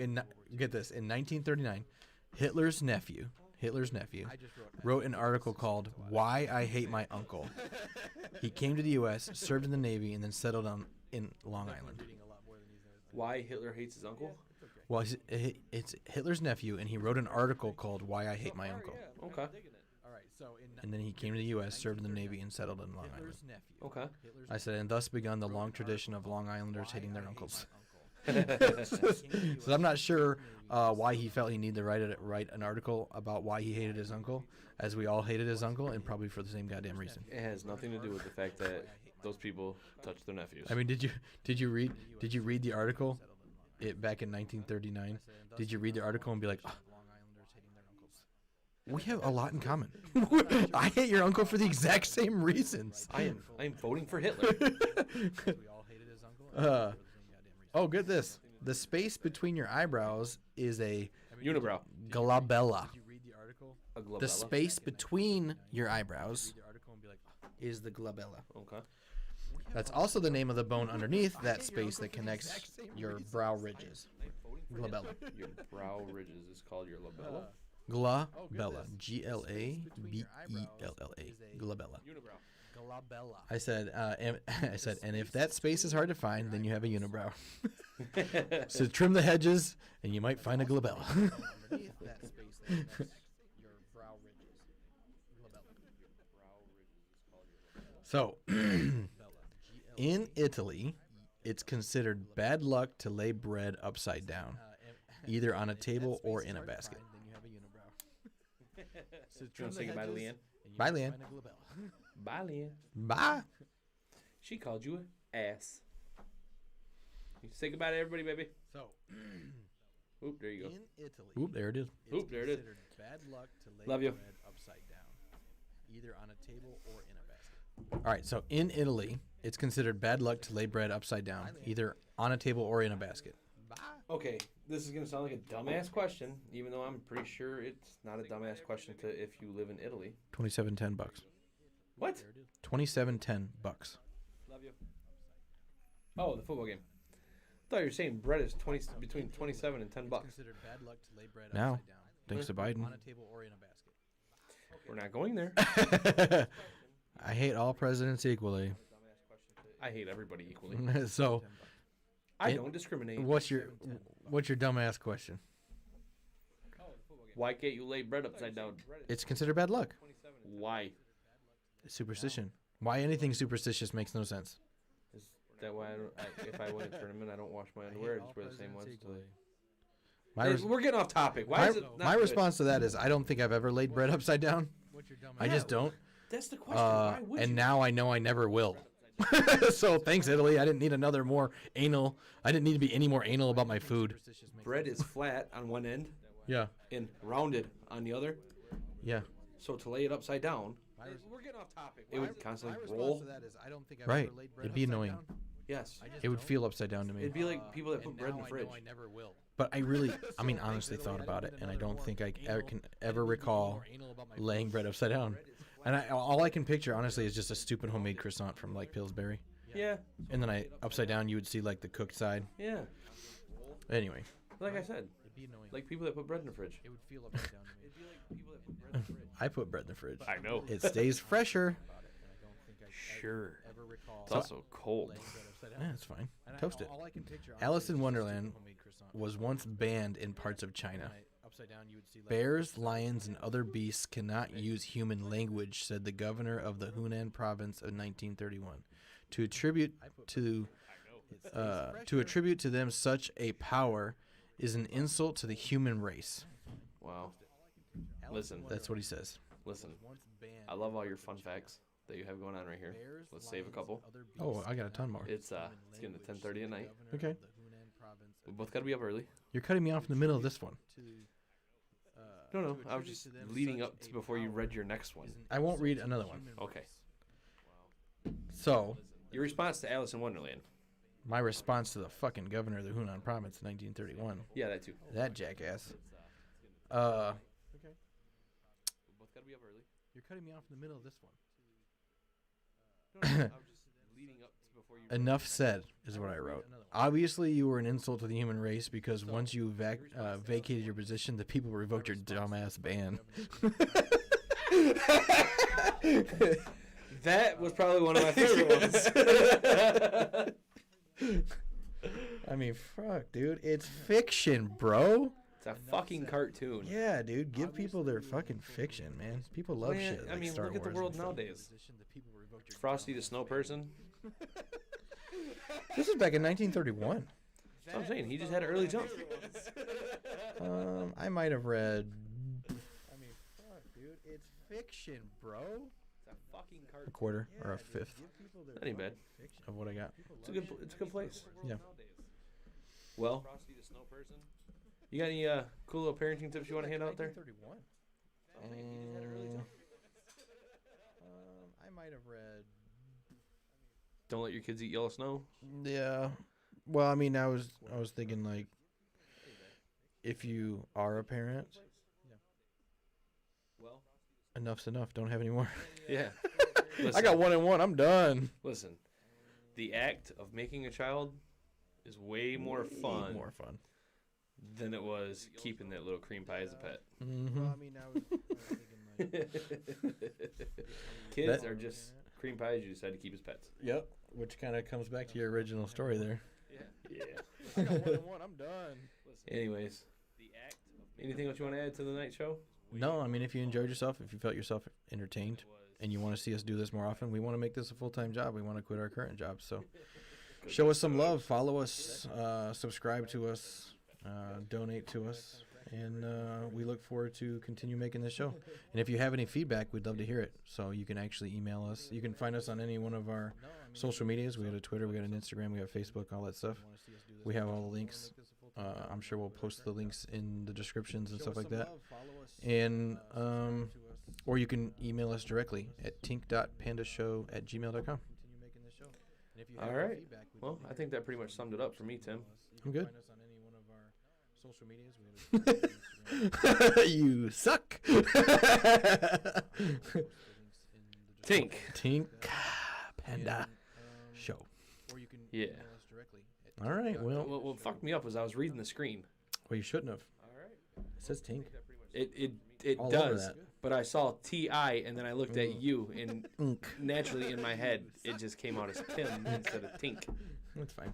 get this. In 1939, Hitler's nephew, wrote an article called "Why I Hate My Uncle." He came to the U.S., served in the Navy, and then settled in Long Island. Why Hitler hates his uncle? Well, it's Hitler's nephew, and he wrote an article called "Why I Hate My Uncle." Okay. And then he came to the U.S., served in the Navy, and settled in Long Island. Okay. I said, and thus begun the long tradition of Long Islanders hating their uncles. So I'm not sure why he felt he needed to write an article about why he hated his uncle, as we all hated his uncle, and probably for the same goddamn reason. It has nothing to do with the fact that those people touch their nephews. I mean, did you read the article? Back in 1939. Did you read the article and be like, oh, we have a lot in common. I hate your uncle for the exact same reasons. I am voting for Hitler. Get this. The space between your eyebrows is a Unibrow. glabella. A glabella. The space between your eyebrows is the glabella. Okay. That's also the name of the bone underneath that space that connects your brow ridges. Glabella. Your brow ridges is called your labella. Glabella. Glabella. Glabella. Unibrow. I said, and if that space is hard to find, then you have a unibrow. So trim the hedges, and you might find a glabella. So, in Italy, it's considered bad luck to lay bread upside down, either on a table or in a basket. You want to say goodbye to Leanne? Bye, Leanne. Bye, Leanne. Bye. She called you an ass. You say goodbye to everybody, baby. So, Oop, there you go. in Italy, oop, there it is. Oop, there it is. Bad luck to lay Love you. bread upside down, either on a table or in a basket. All right, so in Italy, it's considered bad luck to lay bread upside down, either on a table or in a basket. Okay, this is going to sound like a dumbass question, even though I'm pretty sure it's not a dumbass question to if you live in Italy. $27.10. What? $27.10. Love you. Oh, the football game. I thought you were saying bread is between 27 and $10. Now, thanks to Biden. We're not going there. I hate all presidents equally. I hate everybody equally. So, I don't discriminate. what's your dumbass question? Why can't you lay bread upside down? It's considered bad luck. Why? Superstition. Why anything superstitious makes no sense. Is that why if I win a tournament, I don't wash my underwear? I just wear the same ones. We're getting off topic. Why is it not my good? response to that is I don't think I've ever laid bread upside down. I just don't. That's the question. Why would And you? now I know I never will. So thanks, Italy. I didn't need another more anal. I didn't need to be any more anal about my food. Bread is flat on one end Yeah. and rounded on the other. Yeah. So to lay it upside down, we're getting off topic. It would constantly roll. Right. It'd be annoying. Yes. It would feel upside down to me. It'd be like people that put bread in the fridge. But I honestly thought about it, and I don't think I can ever recall laying bread upside down. And all I can picture, honestly, is just a stupid homemade croissant from like Pillsbury. Yeah. And then upside down, you would see like the cooked side. Yeah. Anyway. Like I said, like people that put bread in the fridge. It would feel upside down to me. It'd be like people that put bread in the fridge. I put bread in the fridge. I know. It stays fresher. Sure. Ever recall It's also cold. laying bread upside down. Yeah, it's fine. Toast it. All I can picture, Alice in honestly, is just a Wonderland homemade croissant. was once banned in parts of China. Upside down, you would see like Bears, lions, and other beasts cannot use human language, said the governor of the Hunan province of 1931. To attribute to them such a power is an insult to the human race. Wow. Listen. That's what he says. Listen. I love all your fun facts that you have going on right here. Let's save a couple. Oh, I got a ton more. It's getting to 10:30 at night. Okay. We both got to be up early. You're cutting me off in the middle of this one. No, I was just leading up to before you read your next one. I won't read another one. Okay. So, Your response to Alice in Wonderland. my response to the fucking governor of the Hunan province in 1931. Yeah, that too. That jackass. We both got to be up early. You're cutting me off in the middle of this one. I was just leading up to before you. Enough said is what I wrote. Obviously, you were an insult to the human race because once you vacated your position, the people revoked your dumbass ban. That was probably one of my favorite ones. I mean, fuck, dude. It's fiction, bro. It's a fucking cartoon. Yeah, dude. Give people their fucking fiction, man. People love Man, shit. I Like mean, Star look at the Wars world and stuff. nowadays. Frosty the Snow Person. This is back in 1931. That's what I'm saying. He just had an early jump. I might have read. I mean, fuck, dude. It's fiction, bro. It's a fucking A cartoon. quarter or a fifth That ain't bad. of what I got. It's a good place. Yeah. Well, you got any cool little parenting tips you want to hand out there? I might have read. Don't let your kids eat yellow snow. Yeah. Well, I mean, I was thinking like, if you are a parent, enough's enough. Don't have any more. Yeah. I got 1 and 1. I'm done. Listen, the act of making a child is way more fun More fun. than it was keeping that little cream pie as a pet. Mm-hmm. Kids are just cream pies you decide to keep as pets. Yep. Which kind of comes back to your original story there. Yeah. I got 1 and 1. I'm done. Anyways, anything else you want to add to the night show? No, I mean, if you enjoyed yourself, if you felt yourself entertained, and you want to see us do this more often, we want to make this a full-time job. We want to quit our current job. So show us some love. Follow us. Subscribe to us. Donate to us. And we look forward to continue making this show. And if you have any feedback, we'd love to hear it. So you can actually email us. You can find us on any one of our social medias. We got a Twitter, we got an Instagram, we got Facebook, all that stuff. We have all the links. I'm sure we'll post the links in the descriptions and stuff like that. And or you can email us directly at tink.pandashow@gmail.com. All right. Well, I think that pretty much summed it up for me, Tim. I'm good. You suck. Tink. Tink Panda Show. Yeah. All right. Well, What fucked me up was I was reading the screen. you shouldn't have. It says Tink. It All over does, that. but I saw T-I, and then I looked at you, and Ink. naturally in my head, it just came out as Tim instead of Tink. That's fine.